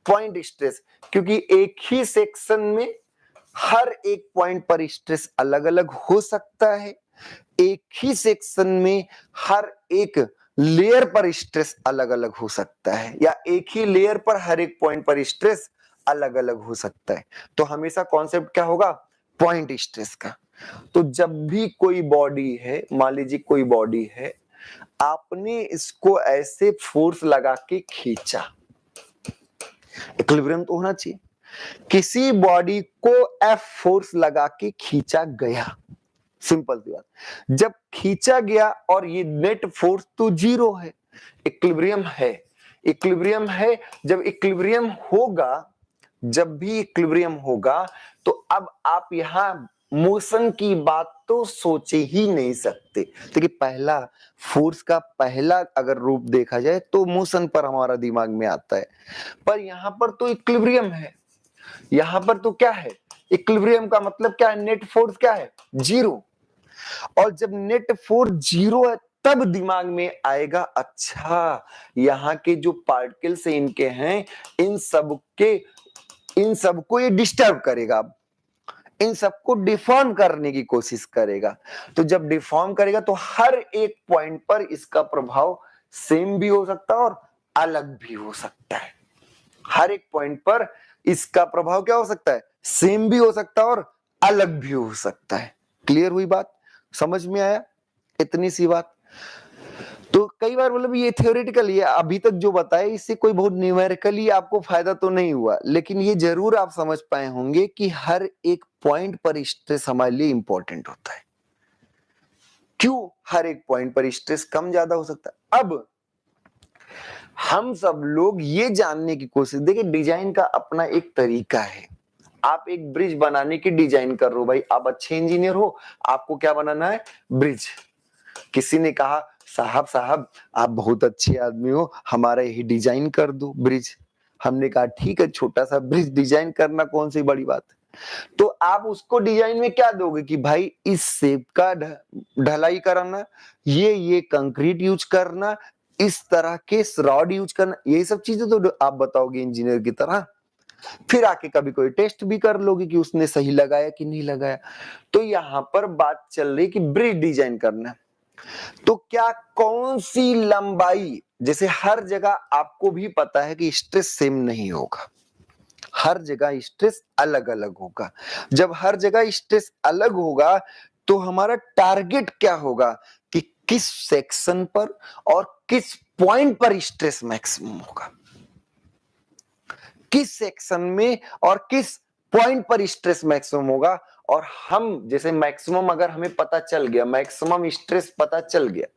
Point stress. क्योंकि एक ही सेक्शन में हर एक पॉइंट पर स्ट्रेस अलग अलग हो सकता है, एक ही सेक्शन में हर एक लेयर पर स्ट्रेस अलग अलग हो सकता है, या एक ही लेयर पर हर एक पॉइंट पर स्ट्रेस अलग अलग हो सकता है। तो हमेशा कॉन्सेप्ट क्या होगा? पॉइंट स्ट्रेस का। तो जब भी कोई बॉडी है, मान लीजिए कोई बॉडी है, आपने इसको ऐसे फोर्स लगा के खींचा, इक्विलिब्रियम तो होना चाहिए। किसी बॉडी को एफ फोर्स लगा के खींचा गया, सिंपल सी बात। जब खींचा गया और ये नेट फोर्स तो जीरो है, इक्विलिब्रियम है। इक्विलिब्रियम है, जब इक्विलिब्रियम होगा, जब भी इक्विलिब्रियम होगा, तो अब आप यहां मोशन की बात तो सोचे ही नहीं सकते। देखिए, पहला फोर्स का पहला अगर रूप देखा जाए तो मोशन पर हमारा दिमाग में आता है, पर यहां पर तो इक्विलिब्रियम है। यहां पर तो क्या है? इक्विलिब्रियम का मतलब क्या है? नेट फोर्स क्या है? जीरो। और जब नेट फोर्स जीरो है तब दिमाग में आएगा, अच्छा यहाँ के जो पार्टिकल्स इनके हैं, इन सबको ये डिस्टर्ब करेगा, इन सबको डिफॉर्म करने की कोशिश करेगा। तो जब डिफॉर्म करेगा तो हर एक पॉइंट पर इसका प्रभाव सेम भी हो सकता है और अलग भी हो सकता है। हर एक पॉइंट पर इसका प्रभाव क्या हो सकता है? सेम भी हो सकता है और अलग भी हो सकता है। क्लियर हुई बात? समझ में आया? इतनी सी बात। तो कई बार मतलब ये थ्योरेटिकल, ये अभी तक जो बताया इससे कोई बहुत न्यूमेरिकली आपको फायदा तो नहीं हुआ, लेकिन ये जरूर आप समझ पाए होंगे कि हर एक पॉइंट पर स्ट्रेस हमारे लिए इंपॉर्टेंट होता है। क्यों? हर एक पॉइंट पर स्ट्रेस कम ज्यादा हो सकता है। अब हम सब लोग ये जानने की कोशिश, देखिए डिजाइन का अपना एक तरीका है। आप एक ब्रिज बनाने की डिजाइन कर रहे हो भाई, आप अच्छे इंजीनियर हो, आपको क्या बनाना है, ब्रिज। किसी ने कहा साहब साहब आप बहुत अच्छे आदमी हो, हमारा यही डिजाइन कर दो ब्रिज। हमने कहा ठीक है, छोटा सा ब्रिज डिजाइन करना कौन सी बड़ी बात है। तो आप उसको डिजाइन में क्या दोगे कि भाई इस शेप का ढलाई कराना, ये कंक्रीट यूज करना, इस तरह के रॉड यूज करना, यही सब चीजें तो आप बताओगे इंजीनियर की तरह। फिर आके कभी कोई टेस्ट भी कर लोगे कि उसने सही लगाया कि नहीं लगाया। तो यहां पर बात चल रही कि ब्रिज डिजाइन करना है, तो क्या कौन सी लंबाई, जैसे हर जगह आपको भी पता है कि स्ट्रेस सेम नहीं होगा, हर जगह स्ट्रेस अलग अलग होगा। जब हर जगह स्ट्रेस अलग होगा तो हमारा टारगेट क्या होगा कि किस सेक्शन पर और किस पॉइंट पर स्ट्रेस मैक्सिमम होगा, किस सेक्शन में और किस पॉइंट पर स्ट्रेस मैक्सिमम होगा। और हम जैसे मैक्सिमम अगर हमें पता चल गया, मैक्सिमम स्ट्रेस पता चल गया,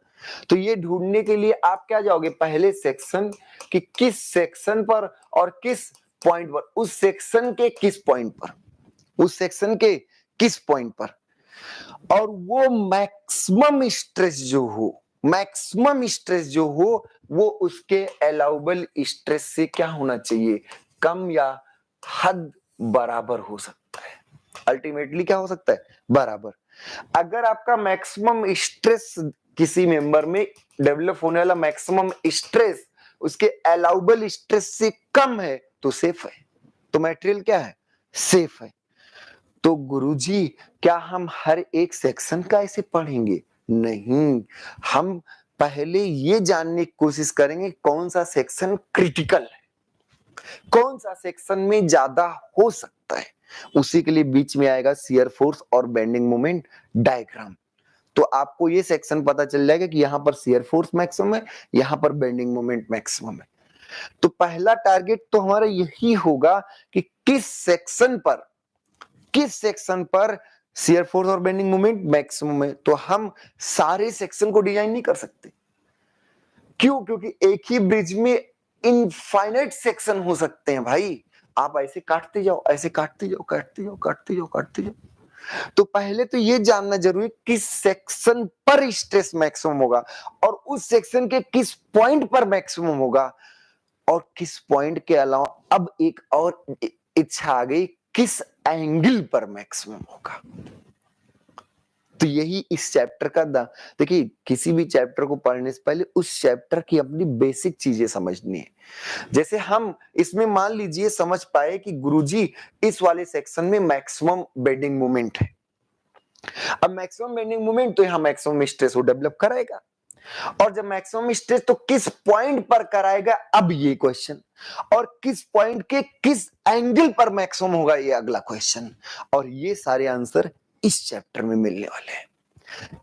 तो ये ढूंढने के लिए आप क्या जाओगे, पहले सेक्शन कि किस सेक्शन पर और किस पॉइंट पर, उस सेक्शन के किस पॉइंट पर, उस सेक्शन के किस पॉइंट पर, और वो मैक्सिमम स्ट्रेस जो हो, मैक्सिमम स्ट्रेस जो हो वो उसके अलाउबल स्ट्रेस से क्या होना चाहिए, कम या हद बराबर हो सकता है। अल्टीमेटली क्या हो सकता है, बराबर। अगर आपका मैक्सिमम स्ट्रेस किसी मेंबर में डेवलप होने वाला मैक्सिमम स्ट्रेस उसके अलाउबल स्ट्रेस से कम है तो सेफ है, तो मटेरियल क्या है, सेफ है। तो गुरुजी क्या हम हर एक सेक्शन का ऐसे पढ़ेंगे, नहीं, हम पहले ये जानने की कोशिश करेंगे कौन सा सेक्शन क्रिटिकल है, कौन सा सेक्शन में ज्यादा हो सकता है। उसी के लिए बीच में आएगा शियर फोर्स और बेंडिंग मोमेंट डायग्राम। तो आपको ये सेक्शन पता चल जाएगा कि यहां पर शियर फोर्स मैक्सिमम है, यहां पर बेंडिंग मोमेंट मैक्सिमम है। तो पहला टारगेट तो हमारा यही होगा कि किस सेक्शन पर शियर फोर्स और बेंडिंग मोमेंट मैक्सिमम है। तो हम सारे सेक्शन को डिजाइन नहीं कर सकते, क्यों, क्योंकि एक ही ब्रिज में इनफाइनाइट सेक्शन हो सकते हैं भाई। आप ऐसे काटते जाओ, ऐसे काटते जाओ, काटते जाओ, काटते जाओ, काटते जाओ। तो पहले तो ये जानना जरूरी है किस सेक्शन पर स्ट्रेस मैक्सिमम होगा और उस सेक्शन के किस पॉइंट पर मैक्सिमम होगा, और किस पॉइंट के अलावा अब एक और इच्छा आ गई, किस एंगल पर मैक्सिमम होगा। तो यही इस चैप्टर का देखिए, किसी भी चैप्टर को पढ़ने से पहले उस चैप्टर की अपनी बेसिक चीजें समझनी है। जैसे हम इसमें मान लीजिए समझ पाए कि गुरुजी इस वाले सेक्शन में मैक्सिमम बेंडिंग मोमेंट है। अब मैक्सिमम बेंडिंग मोमेंट तो यहां मैक्सिमम स्ट्रेस को डेवलप कराएगा, और जब मैक्सिमम स्ट्रेस तो किस पॉइंट पर कराएगा, अब ये क्वेश्चन, और किस पॉइंट के किस एंगल पर मैक्सिमम होगा, ये अगला क्वेश्चन। और ये सारे आंसर इस चैप्टर में मिलने वाले हैं,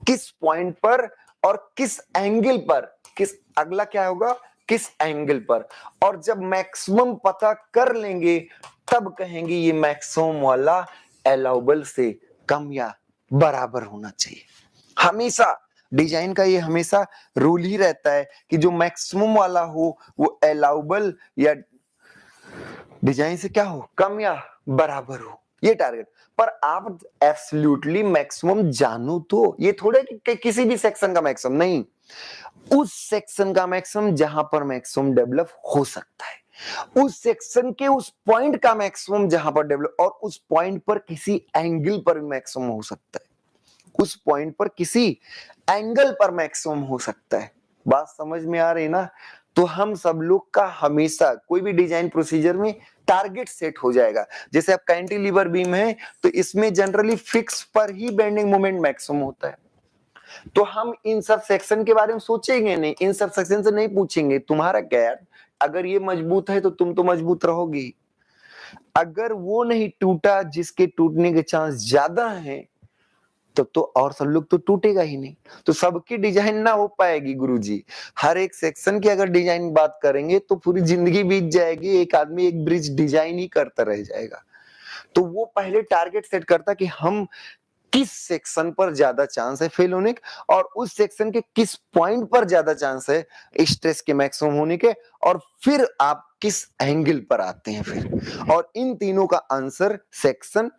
किस पॉइंट पर और किस एंगल पर, किस, अगला क्या होगा, किस एंगल पर। और जब मैक्सिमम पता कर लेंगे तब कहेंगे ये मैक्सिमम वाला अलाउबल से कम या बराबर होना चाहिए। हमेशा डिजाइन का ये हमेशा रूल ही रहता है कि जो मैक्सिमम वाला हो वो अलाउबल या डिजाइन से क्या हो, कम या बराबर हो, ये टारगेट। पर आप एब्सोल्युटली मैक्सिमम जानो तो, ये थोड़े कि किसी भी सेक्शन का मैक्सिमम नहीं, उस सेक्शन का मैक्सिमम जहां पर मैक्सिमम डेवलप हो सकता है, उस सेक्शन के उस पॉइंट का मैक्सिमम जहां पर डेवलप, और उस पॉइंट पर किसी एंगल पर मैक्सिमम हो सकता है, उस पॉइंट पर किसी एंगल पर मैक्सिमम हो सकता है। बात समझ में आ रही ना। तो हम सब लोग का हमेशा कोई भी डिजाइन प्रोसीजर में टारगेट सेट हो जाएगा। जैसे आप कैंटिलीवर बीम है तो इसमें जनरली फिक्स पर ही बेंडिंग मोमेंट मैक्सिमम होता है। तो हम इन सब सेक्शन के बारे में सोचेंगे नहीं, इन सब सेक्शन से नहीं पूछेंगे तुम्हारा क्या यार, अगर ये मजबूत है तो तुम तो मजबूत रहोगी, अगर वो नहीं टूटा जिसके टूटने के चांस ज्यादा हैं तो और सब लोग तो टूटेगा ही नहीं। तो सबकी डिजाइन ना हो पाएगी गुरुजी। हर एक सेक्शन की अगर डिजाइन बात करेंगे तो पूरी जिंदगी बीत जाएगी, एक आदमी एक ब्रिज डिजाइन ही करता रह जाएगा। तो वो पहले टारगेट सेट करता कि हम किस सेक्शन पर ज्यादा चांस है फेल होने के और उस सेक्शन के किस पॉइंट पर ज्यादा चांस है स्ट्रेस के मैक्सिमम होने के, और फिर आप किस एंगल पर आते हैं फिर, और इन तीनों का आंसर सेक्शन,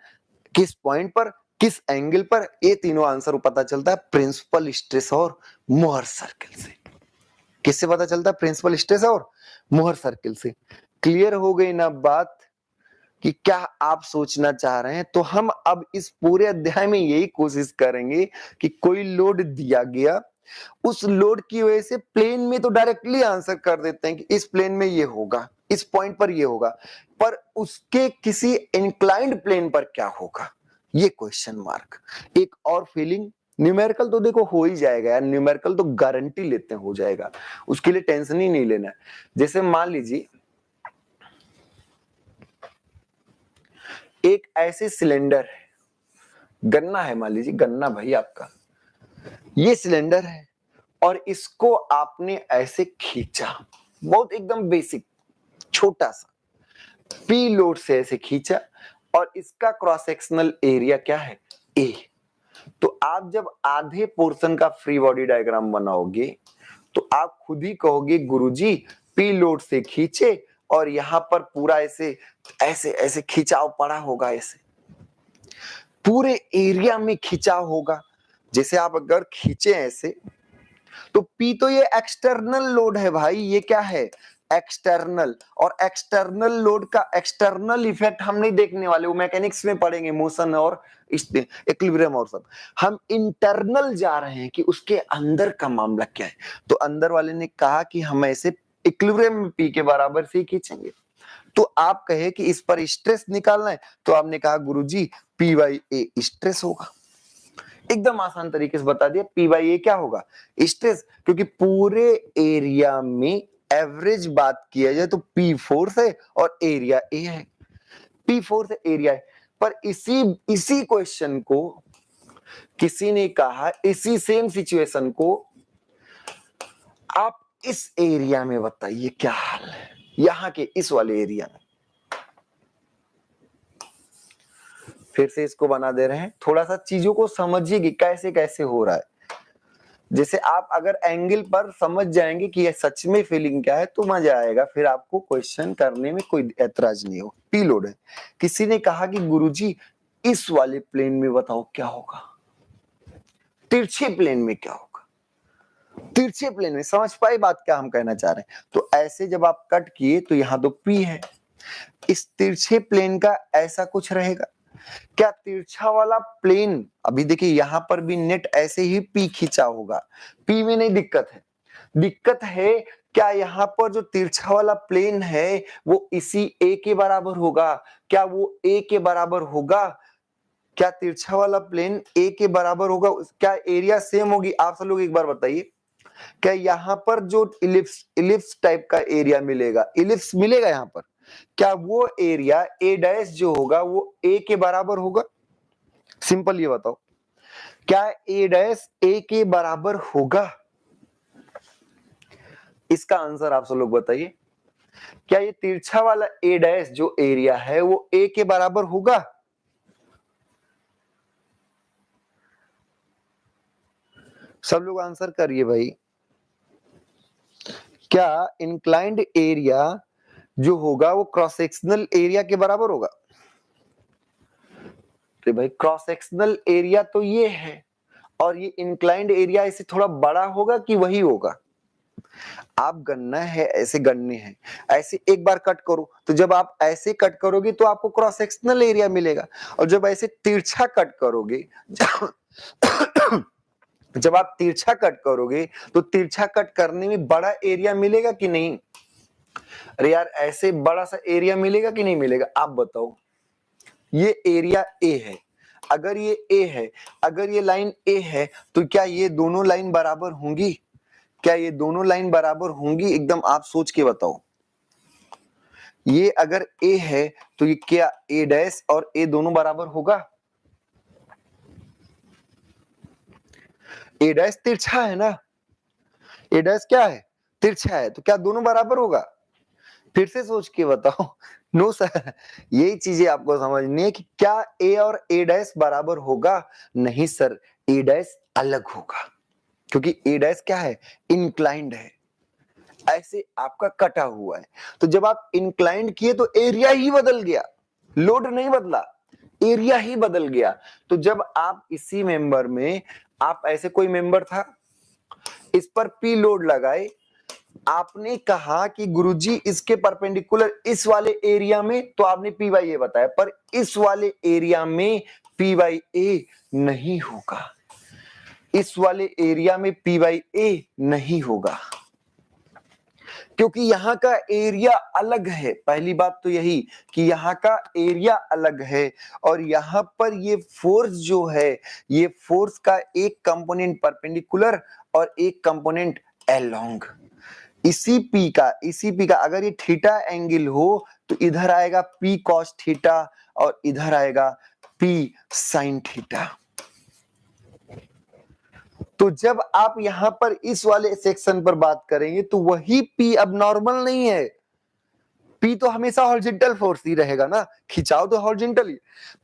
किस पॉइंट पर, किस एंगल पर, ये तीनों आंसर पता चलता है प्रिंसिपल स्ट्रेस और मोहर सर्किल से। किससे पता चलता है? प्रिंसिपल स्ट्रेस और मोहर सर्किल से। क्लियर हो गई ना बात कि क्या आप सोचना चाह रहे हैं? तो हम अब इस पूरे अध्याय में यही कोशिश करेंगे कि कोई लोड दिया गया, उस लोड की वजह से प्लेन में तो डायरेक्टली आंसर कर देते हैं कि इस प्लेन में ये होगा, इस पॉइंट पर ये होगा, पर उसके किसी इंक्लाइंड प्लेन पर क्या होगा, ये क्वेश्चन मार्क। एक और फीलिंग, न्यूमेरिकल तो देखो हो ही जाएगा यार, न्यूमेरिकल तो गारंटी लेते हैं हो जाएगा, उसके लिए टेंशन ही नहीं लेना है। जैसे मान लीजिए एक ऐसे सिलेंडर है, गन्ना है, मान लीजिए गन्ना भाई आपका, ये सिलेंडर है और इसको आपने ऐसे खींचा, बहुत एकदम बेसिक छोटा सा पी लोड से ऐसे खींचा, और इसका क्रॉस सेक्शनल एरिया क्या है? ए। तो आप जब आधे पोर्शन का फ्री बॉडी डायग्राम बनाओगे तो आप खुद ही कहोगे गुरुजी पी लोड से खींचे और यहां पर पूरा ऐसे ऐसे ऐसे खिंचाव पड़ा होगा, ऐसे पूरे एरिया में खिंचाव होगा। जैसे आप अगर खींचे ऐसे तो पी तो ये एक्सटर्नल लोड है भाई, ये क्या है? एक्सटर्नल। और एक्सटर्नल लोड का एक्सटर्नल इफेक्ट हम नहीं देखने वाले, वो मैकेनिक्स में पढ़ेंगे, मोशन और इक्विलिब्रियम और सब। हम इंटरनल जा रहे हैं कि उसके अंदर का मामला क्या है। तो अंदर वाले ने कहा कि हम ऐसे इक्विलिब्रियम में पी के बराबर से खींचेंगे। तो आप कहे कि इस पर स्ट्रेस निकालना है, तो आपने कहा गुरुजी पी बाई ए स्ट्रेस होगा। एकदम आसान तरीके से बता दिया, पी बाई ए क्या होगा? स्ट्रेस। क्योंकि पूरे एरिया में एवरेज बात किया जाए तो पी फोर्स है और एरिया ए है, पी फोर्स है एरिया है। पर इसी क्वेश्चन को किसी ने कहा, इसी सेम सिचुएशन को आप इस एरिया में बताइए क्या हाल है, यहां के इस वाले एरिया में। फिर से इसको बना दे रहे हैं, थोड़ा सा चीजों को समझिए कि कैसे कैसे हो रहा है। जैसे आप अगर एंगल पर समझ जाएंगे कि ये सच में फीलिंग क्या है तो मजा आएगा, फिर आपको क्वेश्चन करने में कोई ऐतराज नहीं हो। पी लोड है, किसी ने कहा कि गुरुजी इस वाले प्लेन में बताओ क्या होगा, तिरछे प्लेन में क्या होगा, तिरछे प्लेन में। समझ पाए बात क्या हम कहना चाह रहे हैं? तो ऐसे जब आप कट किए तो यहां तो पी है, इस तिरछे प्लेन का ऐसा कुछ रहेगा। क्या तिरछा वाला प्लेन, अभी देखिए यहां पर भी नेट ऐसे ही पी खींचा होगा, पी में नहीं दिक्कत है। दिक्कत है क्या यहां पर जो तिरछा वाला प्लेन है वो इसी ए के बराबर होगा? क्या वो ए के बराबर होगा? क्या तिरछा वाला प्लेन ए के बराबर होगा? क्या एरिया सेम होगी? आप सब लोग एक बार बताइए, क्या यहां पर जो इलिप्स टाइप का एरिया मिलेगा, इलिप्स मिलेगा यहां पर, क्या वो एरिया ए डैश जो होगा वो ए के बराबर होगा? सिंपल ये बताओ, क्या ए डैश ए के बराबर होगा? इसका आंसर आप सब लोग बताइए। क्या ये तिरछा वाला ए डैश जो एरिया है वो ए के बराबर होगा? सब लोग आंसर करिए भाई। क्या इंक्लाइंड एरिया जो होगा वो क्रॉस सेक्शनल एरिया के बराबर होगा? तो भाई क्रॉस सेक्शनल एरिया तो ये है, और ये इंक्लाइंड एरिया इससे थोड़ा बड़ा होगा कि वही होगा? आप गन्ना है, ऐसे गन्ने हैं, ऐसे एक बार कट करो, तो जब आप ऐसे कट करोगे तो आपको क्रॉस सेक्शनल एरिया मिलेगा, और जब ऐसे तिरछा कट करोगे जब आप तिरछा कट करोगे तो तिरछा कट करने में बड़ा एरिया मिलेगा कि नहीं? अरे यार ऐसे बड़ा सा एरिया मिलेगा कि नहीं मिलेगा? आप बताओ। ये एरिया ए है, अगर ये ए है, अगर ये लाइन ए है, तो क्या ये दोनों लाइन बराबर होंगी? क्या ये दोनों लाइन बराबर होंगी? एकदम आप सोच के बताओ। ये अगर ए है तो ये क्या ए डैश और ए दोनों बराबर होगा? ए डैश तिरछा है ना, ए डैश क्या है? तिरछा है, तो क्या दोनों बराबर होगा? फिर से सोच के बताओ। नो सर, यही चीजें आपको समझनी है कि क्या ए और ए डैश बराबर होगा? नहीं सर, ए डैश अलग होगा, क्योंकि ए डैश क्या है? इंक्लाइंड है, ऐसे आपका कटा हुआ है। तो जब आप इंक्लाइंड किए तो एरिया ही बदल गया, लोड नहीं बदला, एरिया ही बदल गया। तो जब आप इसी मेंबर में, आप ऐसे कोई मेंबर था, इस पर पी लोड लगाए, आपने कहा कि गुरुजी इसके परपेंडिकुलर इस वाले एरिया में, तो आपने पी बाई ए बताया, पर इस वाले एरिया में पी बाई ए नहीं होगा, इस वाले एरिया में पी बाई ए नहीं होगा, क्योंकि यहां का एरिया अलग है। पहली बात तो यही कि यहां का एरिया अलग है, और यहां पर ये फोर्स जो है, ये फोर्स का एक कंपोनेंट परपेंडिकुलर और एक कंपोनेंट अलोंग। इसी पी का अगर ये थीटा एंगल हो तो इधर आएगा पी कॉस थीटा और इधर आएगा पी साइन थीटा। तो जब आप यहां पर इस वाले सेक्शन पर बात करेंगे तो वही पी अब नॉर्मल नहीं है, पी तो हमेशा हॉरिजॉन्टल फोर्स ही रहेगा ना, खिंचाव तो हॉरिजॉन्टल ही।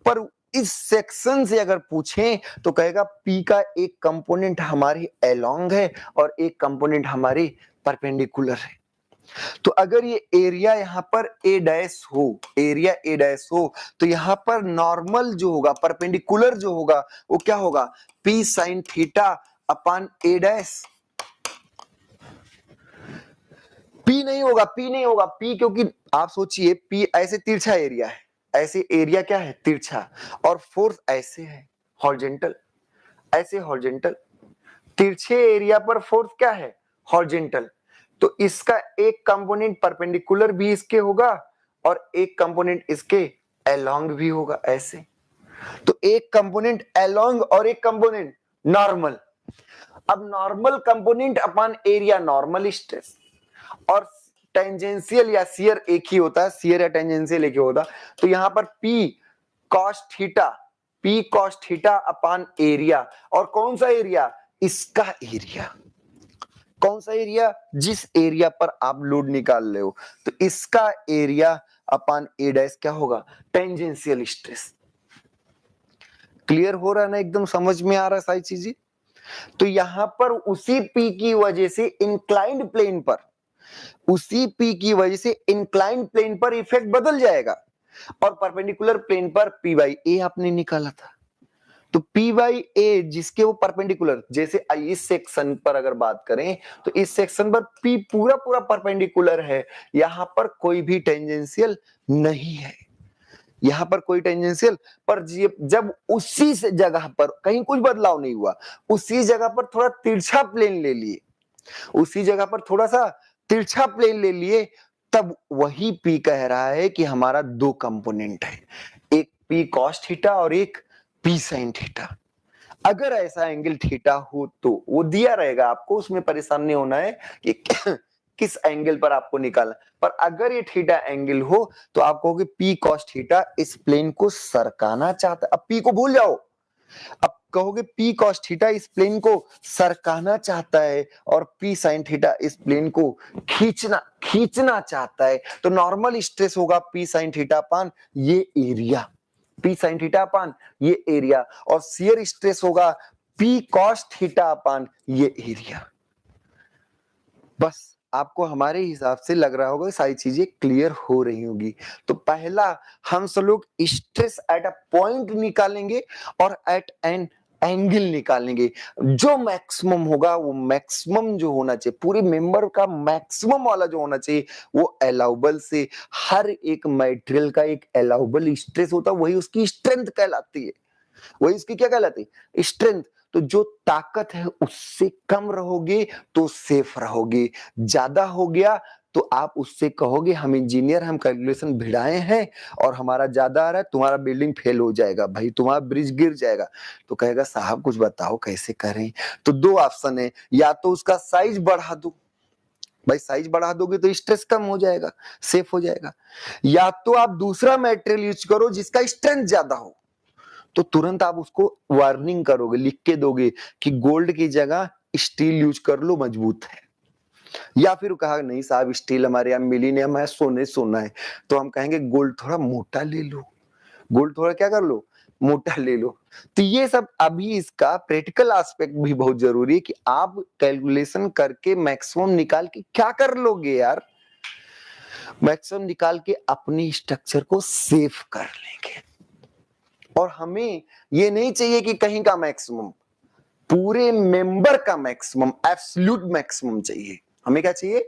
पर इस सेक्शन से अगर पूछें तो कहेगा पी का एक कंपोनेंट हमारे अलोंग है और एक कंपोनेंट हमारे परपेंडिकुलर है। तो अगर ये एरिया यहाँ पर ए डैश हो, एरिया ए डैश हो, तो यहाँ पर नॉर्मल जो होगा, परपेंडिकुलर जो होगा, वो क्या होगा? पी साइन थीटा अपान ए डैश। पी नहीं होगा, पी नहीं होगा, पी, क्योंकि आप सोचिए पी ऐसे तिरछा एरिया है, ऐसे एरिया क्या है? तिरछा, और फोर्स ऐसे है हॉरिजॉन्टल, ऐसे हॉरिजॉन्टल, तिरछे एरिया पर फोर्स क्या है? हॉरिजॉन्टल। तो इसका एक कंपोनेंट परपेंडिकुलर भी इसके होगा और एक कंपोनेंट इसके अलोंग भी होगा, ऐसे। तो एक कंपोनेंट अलोंग और एक कंपोनेंट नॉर्मल। अब normal component upon area normal stress, और टेंजेंशियल या शियर एक ही होता है, शियर या टेंजेंशियल एक ही होता। तो यहां पर P cos theta upon area, और कौन सा एरिया? इसका एरिया। कौन सा एरिया? जिस एरिया पर आप लोड निकाल रहे हो, तो इसका एरिया अपॉन ए डैश क्या होगा? Tangential stress. क्लियर हो रहा है ना? एकदम समझ में आ रहा है सारी चीजें। तो यहां पर उसी पी की वजह से इंक्लाइंड प्लेन पर, उसी पी की वजह से इंक्लाइंड प्लेन पर इफेक्ट बदल जाएगा, और परपेंडिकुलर प्लेन पर पी बाई ए आपने निकाला था। तो पी बाई ए जिसके वो परपेंडिकुलर, जैसे इस सेक्शन पर अगर बात करें तो इस सेक्शन पर पी पूरा पूरा परपेंडिकुलर है, यहां पर कोई भी टेंजेंशियल नहीं है, यहां पर कोई टेंजेंशियल। पर जब उसी से जगह पर कहीं कुछ बदलाव नहीं हुआ, उसी जगह पर थोड़ा तिरछा प्लेन ले लिए, उसी जगह पर थोड़ा सा तिरछा प्लेन ले लिए, तब वही पी कह रहा है कि हमारा दो कंपोनेंट है, एक पी कॉस थीटा और एक पी साइन थीटा। अगर ऐसा एंगल थीटा हो तो वो दिया रहेगा आपको, उसमें परेशान नहीं होना है कि किस एंगल पर आपको निकालना। पर अगर ये थीटा एंगल हो तो आप कहोगे पी कॉस थीटा इस प्लेन को सरकाना चाहता है। अब पी को भूल जाओ, अब कहोगे पी कॉस थीटा इस प्लेन को सरकाना चाहता है और पी साइन थीटा इस प्लेन को खींचना चाहता है। तो नॉर्मल स्ट्रेस होगा पी साइन थीटा पान ये एरिया, पी साइन थीटा पान ये एरिया, और शियर स्ट्रेस होगा पी कॉस थीटा पान ये एरिया। बस आपको हमारे हिसाब से लग रहा होगा सारी चीजें क्लियर हो रही होगी। तो पहला हम सब लोग स्ट्रेस एट अ पॉइंट निकालेंगे और एट एन एंगल निकालेंगे। जो मैक्सिमम होगा वो मैक्सिमम जो होना चाहिए, पूरे मेंबर का मैक्सिमम वाला जो होना चाहिए वो अलाउबल से, हर एक मटेरियल का एक अलाउबल स्ट्रेस होता है, वही उसकी स्ट्रेंथ कहलाती है, वही उसकी क्या कहलाती है? स्ट्रेंथ। तो जो ताकत है उससे कम रहोगे तो सेफ रहोगे, ज्यादा हो गया तो आप उससे कहोगे हम इंजीनियर, हम कैलकुलेशन भिड़ाए हैं और हमारा ज्यादा आ रहा है, तुम्हारा बिल्डिंग फेल हो जाएगा भाई, तुम्हारा ब्रिज गिर जाएगा। तो कहेगा साहब कुछ बताओ कैसे करें? तो दो ऑप्शन है, या तो उसका साइज बढ़ा दो, भाई साइज बढ़ा दोगे तो स्ट्रेस कम हो जाएगा, सेफ हो जाएगा, या तो आप दूसरा मटेरियल यूज करो जिसका स्ट्रेंथ ज्यादा हो। तो तुरंत आप उसको वार्निंग करोगे, लिख के दोगे कि गोल्ड की जगह स्टील यूज कर लो, मजबूत है। या फिर कहा नहीं साहब स्टील हमारे यहाँ मिल ही नहीं, हमें सोना है, तो हम कहेंगे गोल्ड थोड़ा मोटा ले लो, गोल्ड थोड़ा क्या कर लो, मोटा ले लो। तो ये सब अभी इसका प्रैक्टिकल एस्पेक्ट भी बहुत जरूरी है कि आप कैलकुलेशन करके मैक्सिमम निकाल के क्या कर लोगे यार, मैक्सिमम निकाल के अपनी स्ट्रक्चर को सेव कर लेंगे। और हमें ये नहीं चाहिए कि कहीं का मैक्सिमम, पूरे मेंबर का मैक्सिमम, एब्सोल्यूट मैक्सिमम चाहिए। हमें क्या चाहिए,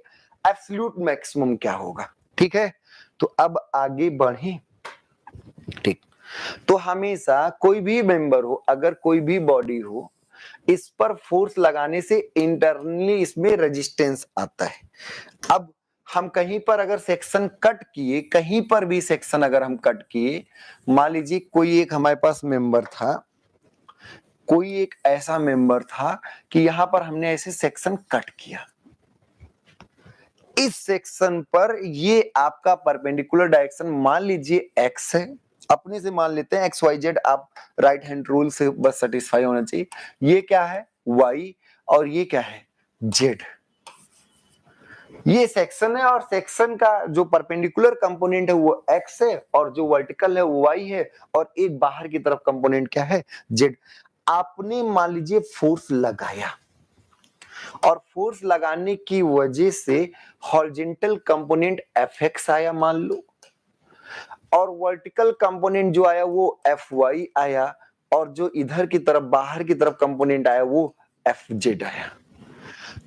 एब्सोल्यूट मैक्सिमम क्या होगा, ठीक है। तो अब आगे बढ़े, ठीक। तो हमेशा कोई भी मेंबर हो, अगर कोई भी बॉडी हो, इस पर फोर्स लगाने से इंटरनली इसमें रेजिस्टेंस आता है। अब हम कहीं पर अगर सेक्शन कट किए, कहीं पर भी सेक्शन अगर हम कट किए, मान लीजिए कोई एक हमारे पास मेंबर था, कोई एक ऐसा मेंबर था कि यहां पर हमने ऐसे सेक्शन कट किया, इस सेक्शन पर ये आपका परपेंडिकुलर डायरेक्शन मान लीजिए एक्स है, अपने से मान लेते हैं एक्स वाई जेड, आप राइट हैंड रूल से बस सेटिस्फाई होना चाहिए। ये क्या है, वाई, और ये क्या है, जेड। ये सेक्शन है और सेक्शन का जो परपेंडिकुलर कंपोनेंट है वो एक्स है और जो वर्टिकल है वो वाई है, और एक बाहर की तरफ कंपोनेंट क्या है, जेड। आपने मान लीजिए फोर्स लगाया और फोर्स लगाने की वजह से हॉरिजॉन्टल कंपोनेंट एफ एक्स आया मान लो, और वर्टिकल कंपोनेंट जो आया वो एफ वाई आया, और जो इधर की तरफ बाहर की तरफ कंपोनेंट आया वो एफ जेड आया।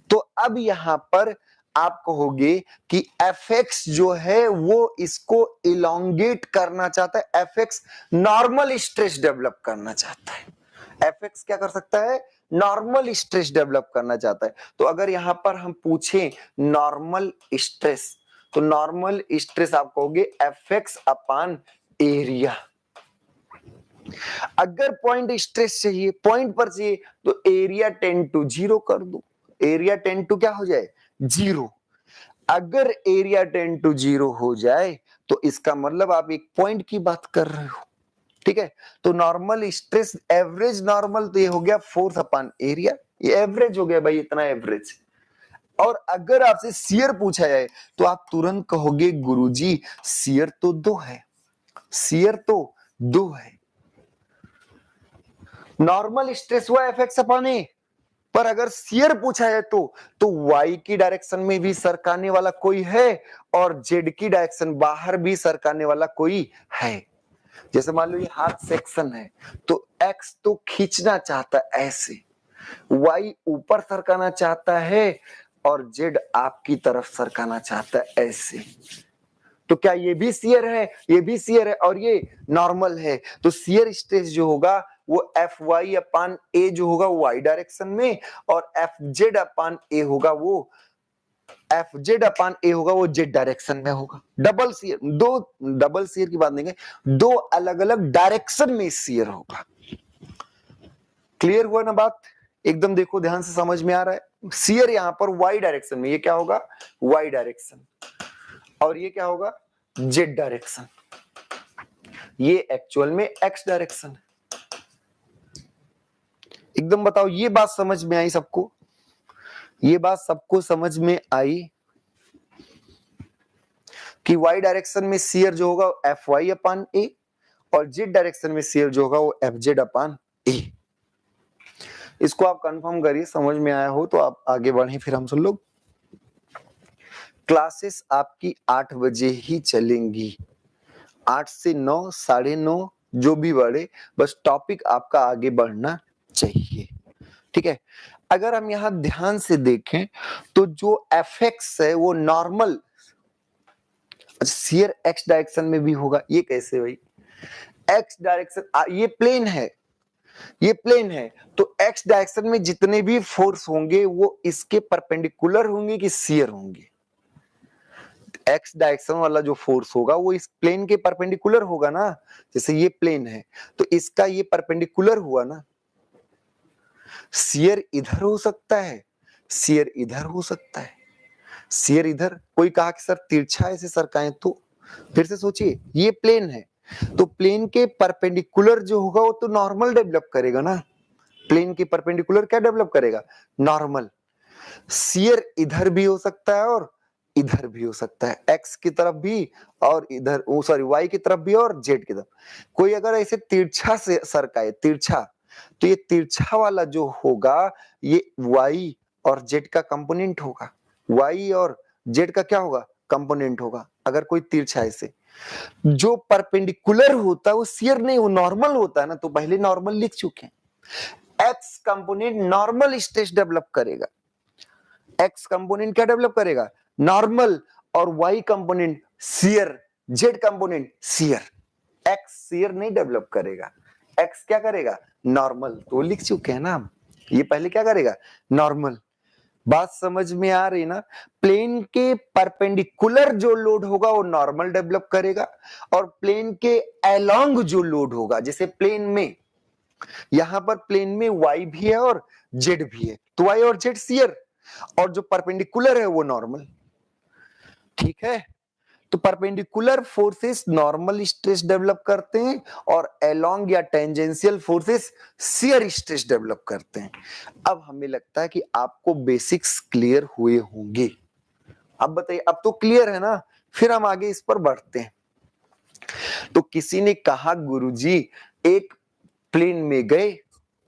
तो अब यहां पर आप कहोगे कि एफ एक्स जो है वो इसको इलोंगेट करना चाहता है, F x normal stress develop करना चाहता है। एफ एक्स क्या कर सकता है, नॉर्मल स्ट्रेस डेवलप करना चाहता है। तो अगर यहां पर हम पूछें नॉर्मल स्ट्रेस, तो नॉर्मल स्ट्रेस आप कहोगे एफ एक्स अपान एरिया। अगर पॉइंट स्ट्रेस चाहिए, पॉइंट पर चाहिए, तो एरिया 10 टू 0 कर दो, एरिया 10 टू क्या हो जाए, 0। अगर एरिया 10 टू 0 हो जाए तो इसका मतलब आप एक पॉइंट की बात कर रहे हो, ठीक है। तो नॉर्मल स्ट्रेस, एवरेज नॉर्मल, तो ये हो गया फोर्स अपॉन एरिया, ये एवरेज हो गया भाई, इतना एवरेज। और अगर आपसे शियर पूछा जाए तो आप तुरंत कहोगे गुरुजी शियर तो 2 है, शियर तो 2 है। नॉर्मल स्ट्रेस हुआ एफ एक्स अपॉन ए, पर अगर शियर पूछा है तो वाई की डायरेक्शन में भी सरकाने वाला कोई है और जेड की डायरेक्शन बाहर भी सरकाने वाला कोई है। जैसे मान लो ये हाथ सेक्शन है, तो एक्स तो खींचना चाहता है ऐसे, वाई ऊपर सरकाना चाहता है और जेड आपकी तरफ सरकाना चाहता है ऐसे। तो क्या ये भी शियर है, ये भी शियर है और ये नॉर्मल है, तो शियर स्ट्रेस जो होगा वो एफ वाई अपान ए जो होगा वाई डायरेक्शन में, और एफ जेड अपान ए होगा वो एफ जेड अपान ए होगा वो जेड डायरेक्शन में होगा। डबल शियर, दो डबल शियर की बात नहीं है, दो अलग अलग डायरेक्शन में शियर होगा। क्लियर हुआ ना बात, एकदम देखो ध्यान से समझ में आ रहा है। शियर यहां पर वाई डायरेक्शन में, ये क्या होगा, वाई डायरेक्शन, और ये क्या होगा, जेड डायरेक्शन, ये एक्चुअल में एक्स डायरेक्शन है। एकदम बताओ ये बात समझ में आई सबको, ये बात सबको समझ में आई कि वाई डायरेक्शन में शियर जो होगा एफ वाई अपान ए, और जेड डायरेक्शन में शियर जो होगा वो एफ जेड अपान ए। इसको आप कंफर्म करिए, समझ में आया हो तो आप आगे बढ़े। फिर हम सब लोग क्लासेस आपकी 8 बजे ही चलेंगी, 8 से 9, 9:30 जो भी बढ़े, बस टॉपिक आपका आगे बढ़ना चाहिए, ठीक है। अगर हम यहां ध्यान से देखें तो जो एफ एक्स है वो नॉर्मल शियर एक्स डायरेक्शन में भी होगा। ये कैसे भाई, एक्स डायरेक्शन, ये प्लेन है, ये प्लेन है, तो एक्स डायरेक्शन में जितने भी फोर्स होंगे वो इसके परपेंडिकुलर होंगे कि शियर होंगे। एक्स डायरेक्शन वाला जो फोर्स होगा वो इस प्लेन के परपेंडिकुलर होगा ना, जैसे ये प्लेन है तो इसका ये परपेंडिकुलर हुआ ना। शियर इधर हो सकता है, शियर इधर हो सकता है, शियर इधर, कोई कहा कि सर तिरछा ऐसे सरकाएं, तो फिर से सोचिए ये प्लेन है तो प्लेन के परपेंडिकुलर जो होगा वो तो नॉर्मल डेवलप करेगा ना, प्लेन के परपेंडिकुलर क्या डेवलप करेगा, नॉर्मल। शियर इधर भी हो सकता है और इधर भी हो सकता है, एक्स की तरफ भी और इधर सॉरी वाई की तरफ भी और जेड की तरफ। कोई अगर ऐसे तिरछा से सरकाए, तिरछा, तो ये तिरछा वाला जो होगा ये वाई और जेड का कंपोनेंट होगा, वाई और जेड का क्या होगा, कंपोनेंट होगा। अगर कोई तिरछा ऐसे जो परपेंडिकुलर होता है वो शियर नहीं, वो नॉर्मल होता है ना, तो पहले नॉर्मल लिख चुके हैं। X component normal stress develop करेगा, एक्स कंपोनेंट क्या डेवलप करेगा, नॉर्मल, और Y component shear, Z component shear. X shear नहीं डेवलप करेगा, एक्स क्या करेगा, नॉर्मल। तो लिख चुके हैं ना हम, ये पहले क्या करेगा, नॉर्मल। बात समझ में आ रही ना। प्लेन के परपेंडिकुलर जो लोड होगा वो नॉर्मल डेवलप करेगा, और प्लेन के अलोंग जो लोड होगा, जैसे प्लेन में, यहां पर प्लेन में वाई भी है और जेड भी है, तो वाई और जेड शियर, और जो परपेंडिकुलर है वो नॉर्मल। ठीक है, तो perpendicular forces normal stress develop करते हैं और अलोंग या tangential forces shear stress develop करते हैं। अब हमें लगता है कि आपको बेसिक्स क्लियर हुए होंगे। अब बताइए, अब तो क्लियर है ना, फिर हम आगे इस पर बढ़ते हैं। तो किसी ने कहा गुरुजी एक प्लेन में गए,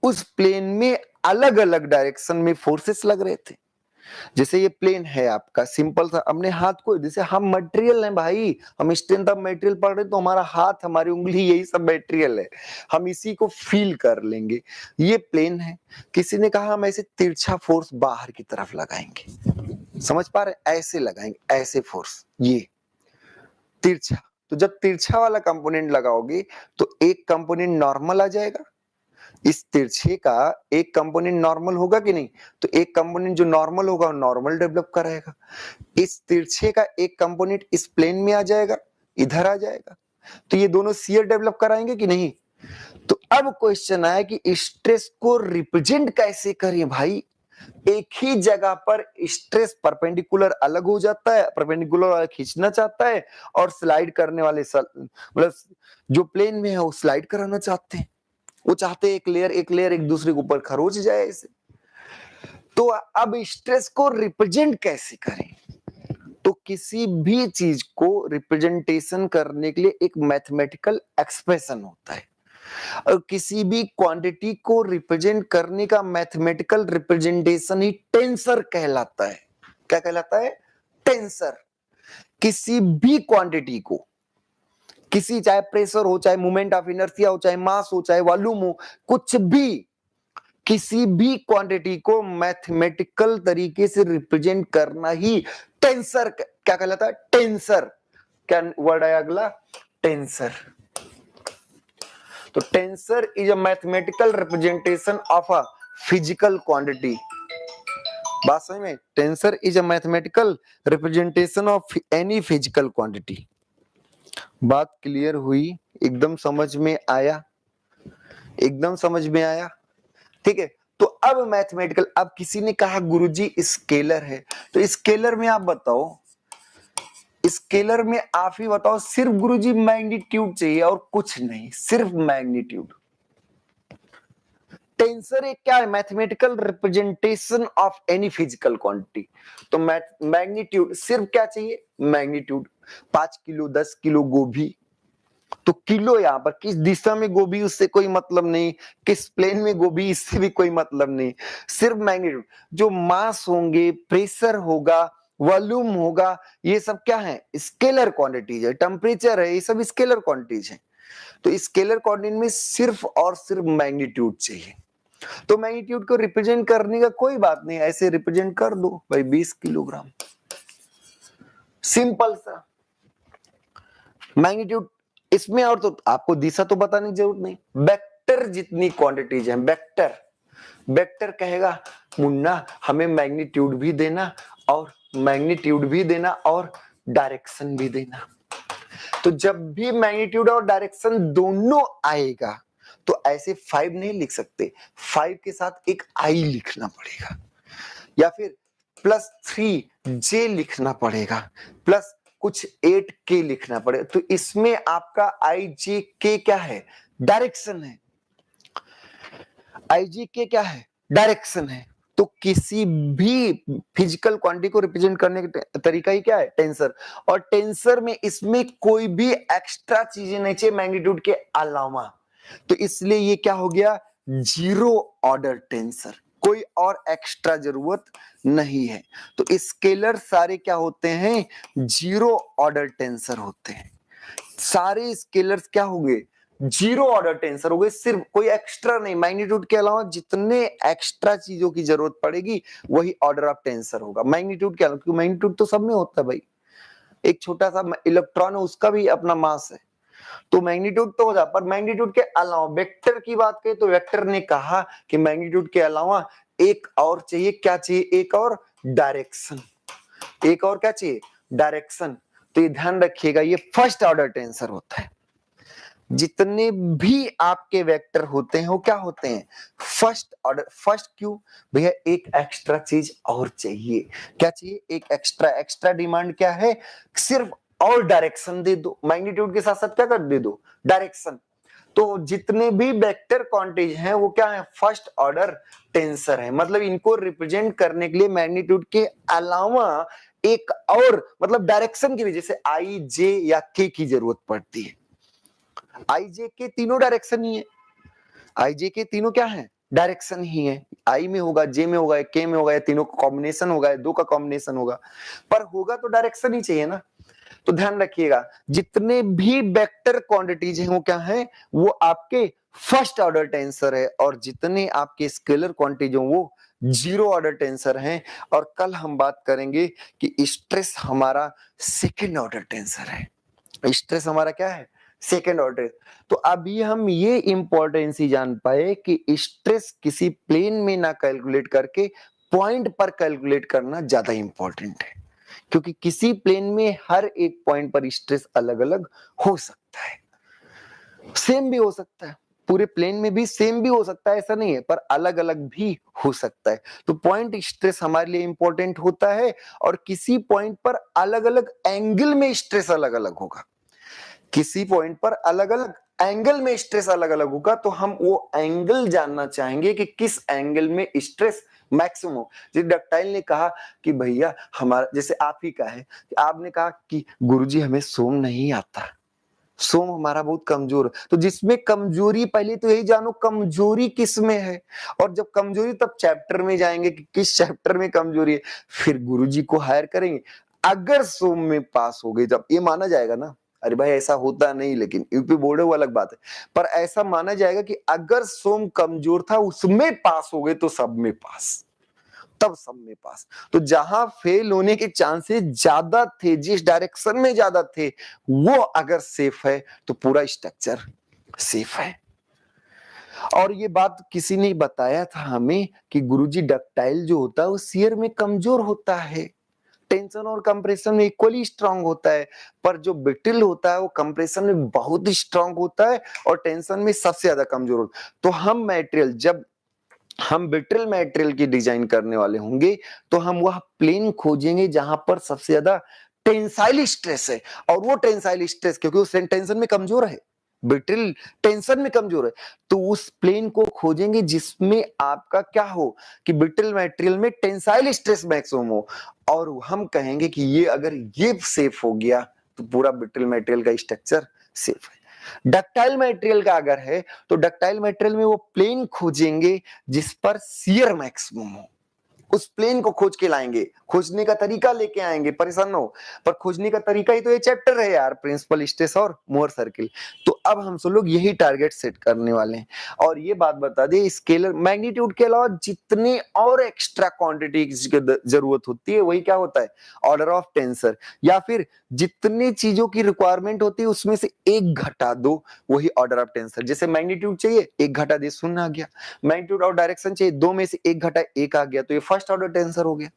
उस प्लेन में अलग अलग डायरेक्शन में फोर्सेस लग रहे थे। जैसे ये प्लेन है आपका, सिंपल सा, अपने हाथ को, जैसे हम मटेरियल हैं भाई, हम स्ट्रेंथ ऑफ मटेरियल पढ़ रहे, तो हमारा हाथ, हमारी उंगली, यही सब मटेरियल है, हम इसी को फील कर लेंगे। ये प्लेन है, किसी ने कहा हम ऐसे तिरछा फोर्स बाहर की तरफ लगाएंगे, समझ पा रहे, ऐसे लगाएंगे, ऐसे फोर्स, ये तिरछा। तो जब तिरछा वाला कंपोनेंट लगाओगे तो एक कंपोनेंट नॉर्मल आ जाएगा, इस तिरछे का एक कंपोनेंट नॉर्मल होगा कि नहीं, तो एक कंपोनेंट जो नॉर्मल होगा वो नॉर्मल डेवलप कराएगा। इस तिरछे का एक कंपोनेंट इस प्लेन में आ जाएगा, इधर आ जाएगा, तो ये दोनों शियर डेवलप कराएंगे कि नहीं। तो अब क्वेश्चन आया कि स्ट्रेस को रिप्रेजेंट कैसे करें भाई। एक ही जगह पर स्ट्रेस परपेंडिकुलर अलग हो जाता है, परपेंडिकुलर वाला खींचना चाहता है, और स्लाइड करने वाले मतलब जो प्लेन में है वो स्लाइड कराना चाहते हैं, वो चाहते हैं एक लेयर एक दूसरे के ऊपर खरोच जाए ऐसे। तो अब स्ट्रेस को रिप्रेजेंट कैसे करें, तो किसी भी चीज को रिप्रेजेंटेशन करने के लिए एक मैथमेटिकल एक्सप्रेशन होता है, और किसी भी क्वांटिटी को रिप्रेजेंट करने का मैथमेटिकल रिप्रेजेंटेशन ही टेंसर कहलाता है। क्या कहलाता है, टेंसर। किसी भी क्वांटिटी को, किसी, चाहे प्रेशर हो, चाहे मोमेंट ऑफ इनर्शिया हो, चाहे मास हो, चाहे वॉल्यूम हो, कुछ भी, किसी भी क्वांटिटी को मैथमेटिकल तरीके से रिप्रेजेंट करना ही टेंसर, क्या कहलाता है, टेंसर। क्या वर्ड है अगला, टेंसर। तो tensor is a mathematical representation of a physical quantity. बात समझ में, tensor is a mathematical representation of any physical quantity. बात क्लियर हुई, एकदम समझ में आया, एकदम समझ में आया। ठीक है, तो अब मैथमेटिकल, अब किसी ने कहा गुरुजी स्केलर है, तो स्केलर में आप बताओ, स्केलर में आप ही बताओ, सिर्फ गुरुजी मैग्नीट्यूड चाहिए और कुछ नहीं, सिर्फ मैग्नीट्यूड। टेंसर एक क्या है, mathematical representation of any physical quantity. तो मैग्नीट्यूड सिर्फ क्या चाहिए, मैग्नीट्यूड। 5 किलो 10 किलो गोभी, तो किलो यहां पर किस दिशा में गोभी उससे कोई मतलब नहीं, किस प्लेन में गोभी इससे भी कोई मतलब नहीं, सिर्फ मैग्नीट्यूड। जो मास होंगे, प्रेशर होगा, वॉल्यूम होगा, ये सब क्या है, स्केलर क्वांटिटीज है, टेम्परेचर है, ये सब स्केलर क्वांटिटीज है। तो स्केलर क्वांटिटी में सिर्फ और सिर्फ मैग्नीट्यूड चाहिए। तो मैग्नीट्यूड को रिप्रेजेंट करने का कोई बात नहीं, ऐसे रिप्रेजेंट कर दो भाई 20 किलोग्राम, सिंपल सा मैग्नीट्यूड। इसमें और तो आपको दिशा तो बताने की जरूरत नहीं, वेक्टर जितनी क्वांटिटीज हैं, वेक्टर, वेक्टर कहेगा मुन्ना हमें मैग्नीट्यूड भी देना और मैग्नीट्यूड भी देना और डायरेक्शन भी देना। तो जब भी मैग्नीट्यूड और डायरेक्शन दोनों आएगा तो ऐसे 5 नहीं लिख सकते, 5 के साथ एक आई लिखना पड़ेगा, या फिर +3j लिखना पड़ेगा, प्लस कुछ 8k लिखना पड़ेगा। तो इसमें आपका IJK क्या है, डायरेक्शन है, IJK क्या है, डायरेक्शन है। तो किसी भी फिजिकल क्वांटिटी को रिप्रेजेंट करने का तरीका ही क्या है, टेंसर। और टेंसर में इसमें कोई भी एक्स्ट्रा चीजें नहीं चाहिए मैग्नीट्यूड के अलावा, तो इसलिए ये क्या हो गया, जीरो ऑर्डर टेंसर, कोई और एक्स्ट्रा जरूरत नहीं है। तो स्केलर सारे क्या होते हैं, जीरो ऑर्डर टेंसर होते हैं। सारे स्केलर्स क्या हो गए, जीरो ऑर्डर टेंसर हो गए, सिर्फ कोई एक्स्ट्रा नहीं, मैग्नीट्यूड के अलावा जितने एक्स्ट्रा चीजों की जरूरत पड़ेगी वही ऑर्डर ऑफ टेंसर होगा मैग्नीट्यूड के अलावा, क्योंकि मैग्नीट्यूड तो सब में होता है भाई, एक छोटा सा इलेक्ट्रॉन है उसका भी अपना मास है, तो मैग्नीट्यूड तो हो जाए, पर मैग्नीट्यूड के अलावा वेक्टर की बात करें तो वेक्टर ने कहा कि मैग्नीट्यूड के अलावा एक और चाहिए, क्या चाहिए, एक और डायरेक्शन, एक और क्या चाहिए, डायरेक्शन। तो ये ध्यान रखिएगा, ये फर्स्ट ऑर्डर टेंसर होता है। जितने भी आपके वेक्टर होते हैं वो क्या होते हैं, फर्स्ट ऑर्डर। फर्स्ट क्यों भैया, एक एक्स्ट्रा चीज और चाहिए, क्या चाहिए, एक एक्स्ट्रा। एक्स्ट्रा डिमांड क्या है, सिर्फ और डायरेक्शन दे दो, मैग्नीट्यूड के साथ साथ क्या कर दे दो, डायरेक्शन। तो जितने भी वेक्टर क्वांटिटीज हैं वो क्या है, फर्स्ट ऑर्डर टेंसर है। मतलब इनको रिप्रेजेंट करने के लिए मैग्नीट्यूड के अलावा एक और मतलब डायरेक्शन की वजह से आई, जे या के की जरूरत पड़ती है। आई जे के तीनों डायरेक्शन ही है, आई जे के तीनों क्या है, डायरेक्शन ही है। आई में होगा, जे में होगा, के में होगा, या तीनों का कॉम्बिनेशन होगा, दो का कॉम्बिनेशन होगा, पर होगा तो डायरेक्शन ही चाहिए ना। तो ध्यान रखिएगा, जितने भी वेक्टर क्वांटिटीज हैं वो क्या है, वो आपके फर्स्ट ऑर्डर टेंसर है, और जितने आपके स्केलर क्वांटिटीज हैं वो जीरो ऑर्डर टेंसर हैं। और कल हम बात करेंगे कि स्ट्रेस हमारा सेकेंड ऑर्डर टेंसर है। स्ट्रेस हमारा क्या है, सेकेंड ऑर्डर। तो अभी हम ये इंपॉर्टेंस ही जान पाए कि स्ट्रेस किसी प्लेन में ना कैलकुलेट करके पॉइंट पर कैलकुलेट करना ज्यादा इंपॉर्टेंट है, क्योंकि किसी प्लेन में हर एक पॉइंट पर स्ट्रेस अलग अलग हो सकता है, सेम भी हो सकता है, पूरे प्लेन में भी सेम भी हो सकता है, ऐसा नहीं है, पर अलग अलग भी हो सकता है। तो पॉइंट स्ट्रेस हमारे लिए इंपॉर्टेंट होता है, और किसी पॉइंट पर अलग अलग एंगल में स्ट्रेस अलग अलग होगा, किसी पॉइंट पर अलग अलग एंगल में स्ट्रेस अलग अलग होगा। तो हम वो एंगल जानना चाहेंगे कि किस एंगल में स्ट्रेस मैक्सिमम हो। जैसे डक्टाइल ने कहा कि भैया हमारा, जैसे आप ही का है कि आपने कहा कि गुरुजी हमें सोम नहीं आता, सोम हमारा बहुत कमजोर है। तो जिसमें कमजोरी, पहले तो यही जानो कमजोरी किस में है, और जब कमजोरी तब चैप्टर में जाएंगे कि किस चैप्टर में कमजोरी है, फिर गुरुजी को हायर करेंगे। अगर सोम में पास हो गए तब ये माना जाएगा ना, अरे भाई ऐसा होता नहीं, लेकिन यूपी बोर्ड है वो अलग बात है, पर ऐसा माना जाएगा कि अगर सोम कमजोर था उसमें पास हो गए तो सब में पास, तब सब में पास। तो जहां फेल होने के चांसेस ज्यादा थे, जिस डायरेक्शन में ज्यादा थे, वो अगर सेफ है तो पूरा स्ट्रक्चर सेफ है। और ये बात किसी ने बताया था हमें कि गुरुजी डक्टाइल जो होता है वो शियर में कमजोर होता है, टेंशन और कंप्रेशन में इक्वली स्ट्रांग होता है, पर जो ब्रिटल होता है वो कंप्रेशन में बहुत स्ट्रांग होता है और टेंशन में सबसे ज्यादा कमजोर होता है। तो हम मटेरियल, जब हम ब्रिटल मटेरियल की डिजाइन करने वाले होंगे तो हम वह प्लेन खोजेंगे जहां पर सबसे ज्यादा टेंसाइल स्ट्रेस है, और वो टेंसाइल स्ट्रेस क्योंकि वो टेंशन में कमजोर है, ब्रिटल टेंशन में कमजोर है, तो उस प्लेन को खोजेंगे जिसमें आपका क्या हो कि ब्रिटल मटेरियल में टेंसाइल स्ट्रेस मैक्सिमम हो, और हम कहेंगे कि ये अगर ये सेफ हो गया तो पूरा ब्रिटल मटेरियल का स्ट्रक्चर सेफ है। डक्टाइल मटेरियल का अगर है तो डक्टाइल मटेरियल में वो प्लेन खोजेंगे जिस पर शियर मैक्सिमम हो, उस प्लेन को खोज के लाएंगे, खोजने का तरीका लेके आएंगे, परेशान ना हो, पर खोजने का तरीका ही तो ये चैप्टर है यार, प्रिंसिपल स्ट्रेस और मोर सर्किल। तो अब हम सब लोग यही टारगेट सेट करने वाले हैं। और ये बात बता दे, स्केलर मैग्नीट्यूड के अलावा जितने और एक्स्ट्रा क्वांटिटी की जरूरत होती है वही क्या होता है, ऑर्डर ऑफ टेंसर, या फिर जितनी चीजों की रिक्वायरमेंट होती है उसमें से एक घटा दो, वही ऑर्डर ऑफ टेंसर। जैसे मैग्नीट्यूड चाहिए, एक घटा दे, शून्य आ गया। मैग्नीट्यूड और डायरेक्शन चाहिए, दो में से एक घटा एक आ गया, तो ये फर्स्ट ऑर्डर टेंसर हो गया।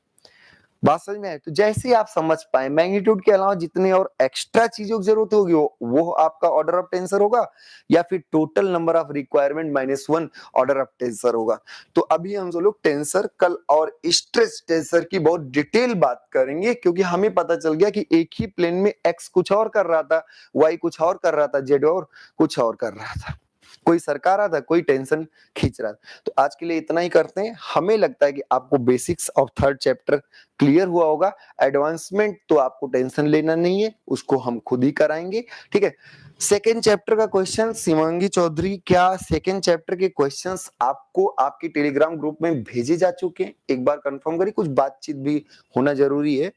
बात समझ में आए? तो जैसे ही आप समझ पाए मैग्नीट्यूड के अलावा जितने और एक्स्ट्रा चीजों की जरूरत होगी वो आपका ऑर्डर ऑफ टेंसर होगा, या फिर total number of requirement -1 order of tensor होगा। तो अभी हम लोग टेंसर कल और स्ट्रेस टेंसर की बहुत डिटेल बात करेंगे, क्योंकि हमें पता चल गया कि एक ही प्लेन में एक्स कुछ और कर रहा था, वाई कुछ और कर रहा था, जेड और कुछ और कर रहा था। कोई सरका रहा था, कोई टेंशन खींच रहा था। तो आज के लिए इतना ही करते हैं। हमें लगता है कि आपको basics of third chapter clear हुआ होगा। एडवांसमेंट तो आपको टेंशन लेना नहीं है, उसको हम खुद ही कराएंगे, ठीक है। सेकेंड चैप्टर का क्वेश्चन शिवांगी चौधरी, क्या सेकेंड चैप्टर के क्वेश्चंस आपको आपके टेलीग्राम ग्रुप में भेजे जा चुके हैं? एक बार कंफर्म करिए, कुछ बातचीत भी होना जरूरी है।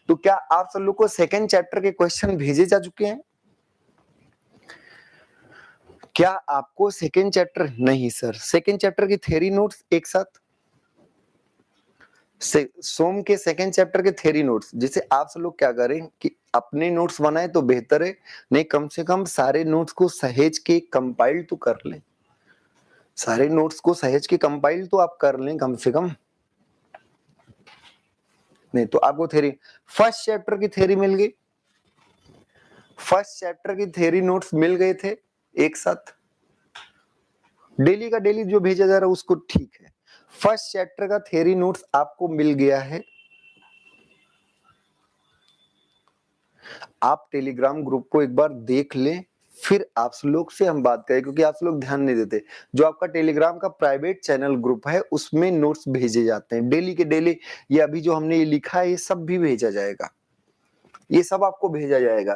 तो क्या आप सब लोग को सेकेंड चैप्टर के क्वेश्चन भेजे जा चुके हैं? क्या आपको सेकेंड चैप्टर, नहीं सर, सेकेंड चैप्टर की थ्योरी नोट्स एक साथ, सोम के सेकेंड चैप्टर के थ्योरी नोट्स, जिसे आप सब लोग क्या करें कि अपने नोट्स बनाए तो बेहतर है, नहीं कम से कम सारे नोट्स को सहेज के कंपाइल तो कर लें, सारे नोट्स को सहेज के कंपाइल तो आप कर लें कम से कम। नहीं तो आपको थ्योरी, फर्स्ट चैप्टर की थ्योरी मिल गई, फर्स्ट चैप्टर की थ्योरी नोट्स मिल गए थे एक साथ, डेली का डेली जो भेजा जा रहा है उसको ठीक है। फर्स्ट चैप्टर का थ्योरी नोट्स आपको मिल गया है। आप टेलीग्राम ग्रुप को एक बार देख लें, फिर आप लोग से हम बात करें, क्योंकि आप लोग ध्यान नहीं देते। जो आपका टेलीग्राम का प्राइवेट चैनल ग्रुप है उसमें नोट्स भेजे जाते हैं डेली के डेली। ये अभी जो हमने ये लिखा है ये सब भी भेजा जाएगा, ये सब आपको भेजा जाएगा।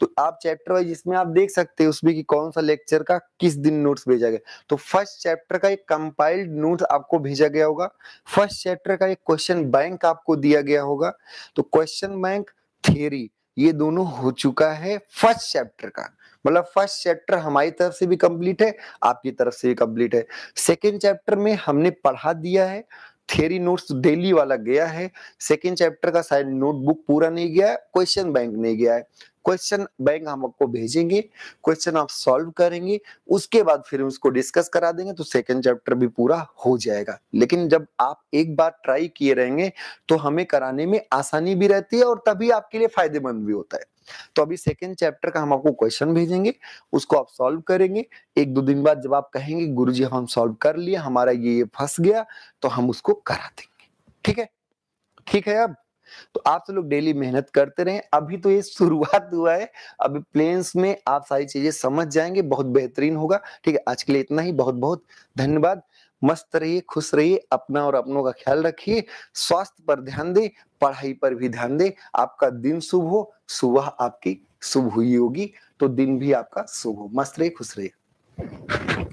तो आप चैप्टर वाइज इसमें आप देख सकते हैं उसमें कि कौन सा लेक्चर का किस दिन नोट्स भेजा गया। तो फर्स्ट चैप्टर का एक कंपाइल्ड नोट्स आपको भेजा गया होगा, फर्स्ट चैप्टर का एक क्वेश्चन बैंक आपको दिया गया होगा। तो क्वेश्चन बैंक, थ्योरी, ये दोनों हो चुका है फर्स्ट चैप्टर का। मतलब फर्स्ट चैप्टर हमारी तरफ से भी कंप्लीट है, आपकी तरफ से भी कंप्लीट है। सेकेंड चैप्टर में हमने पढ़ा दिया है, थ्योरी नोट्स डेली वाला गया है। सेकेंड चैप्टर का शायद नोटबुक पूरा नहीं गया है, क्वेश्चन बैंक नहीं गया है। क्वेश्चन बैंक हम आपको भेजेंगे, क्वेश्चन आप सॉल्व करेंगे, उसके बाद फिर उसको डिस्कस करा देंगे, तो सेकेंड चैप्टर भी पूरा हो जाएगा। लेकिन जब आप एक बार ट्राई किए रहेंगे तो हमें कराने में आसानी भी रहती है और तभी आपके लिए फायदेमंद भी होता है। तो अभी सेकेंड चैप्टर का हम आपको क्वेश्चन भेजेंगे, उसको आप सॉल्व करेंगे। एक दो दिन बाद जब आप कहेंगे गुरुजी हम सॉल्व कर लिए, हमारा ये फंस गया, तो हम उसको करा देंगे, ठीक है। ठीक है। अब तो आप सब लोग डेली मेहनत करते रहें, अभी तो ये शुरुआत हुआ है, अभी प्लेन्स में आप सारी चीजें समझ जाएंगे, बहुत बेहतरीन होगा, ठीक है। आज के लिए इतना ही, बहुत बहुत धन्यवाद। मस्त रहिए, खुश रहिए, अपना और अपनों का ख्याल रखिए, स्वास्थ्य पर ध्यान दें, पढ़ाई पर भी ध्यान दें। आपका दिन शुभ हो, सुबह आपकी शुभ हुई होगी तो दिन भी आपका शुभ हो। मस्त रहिए, खुश रहिए।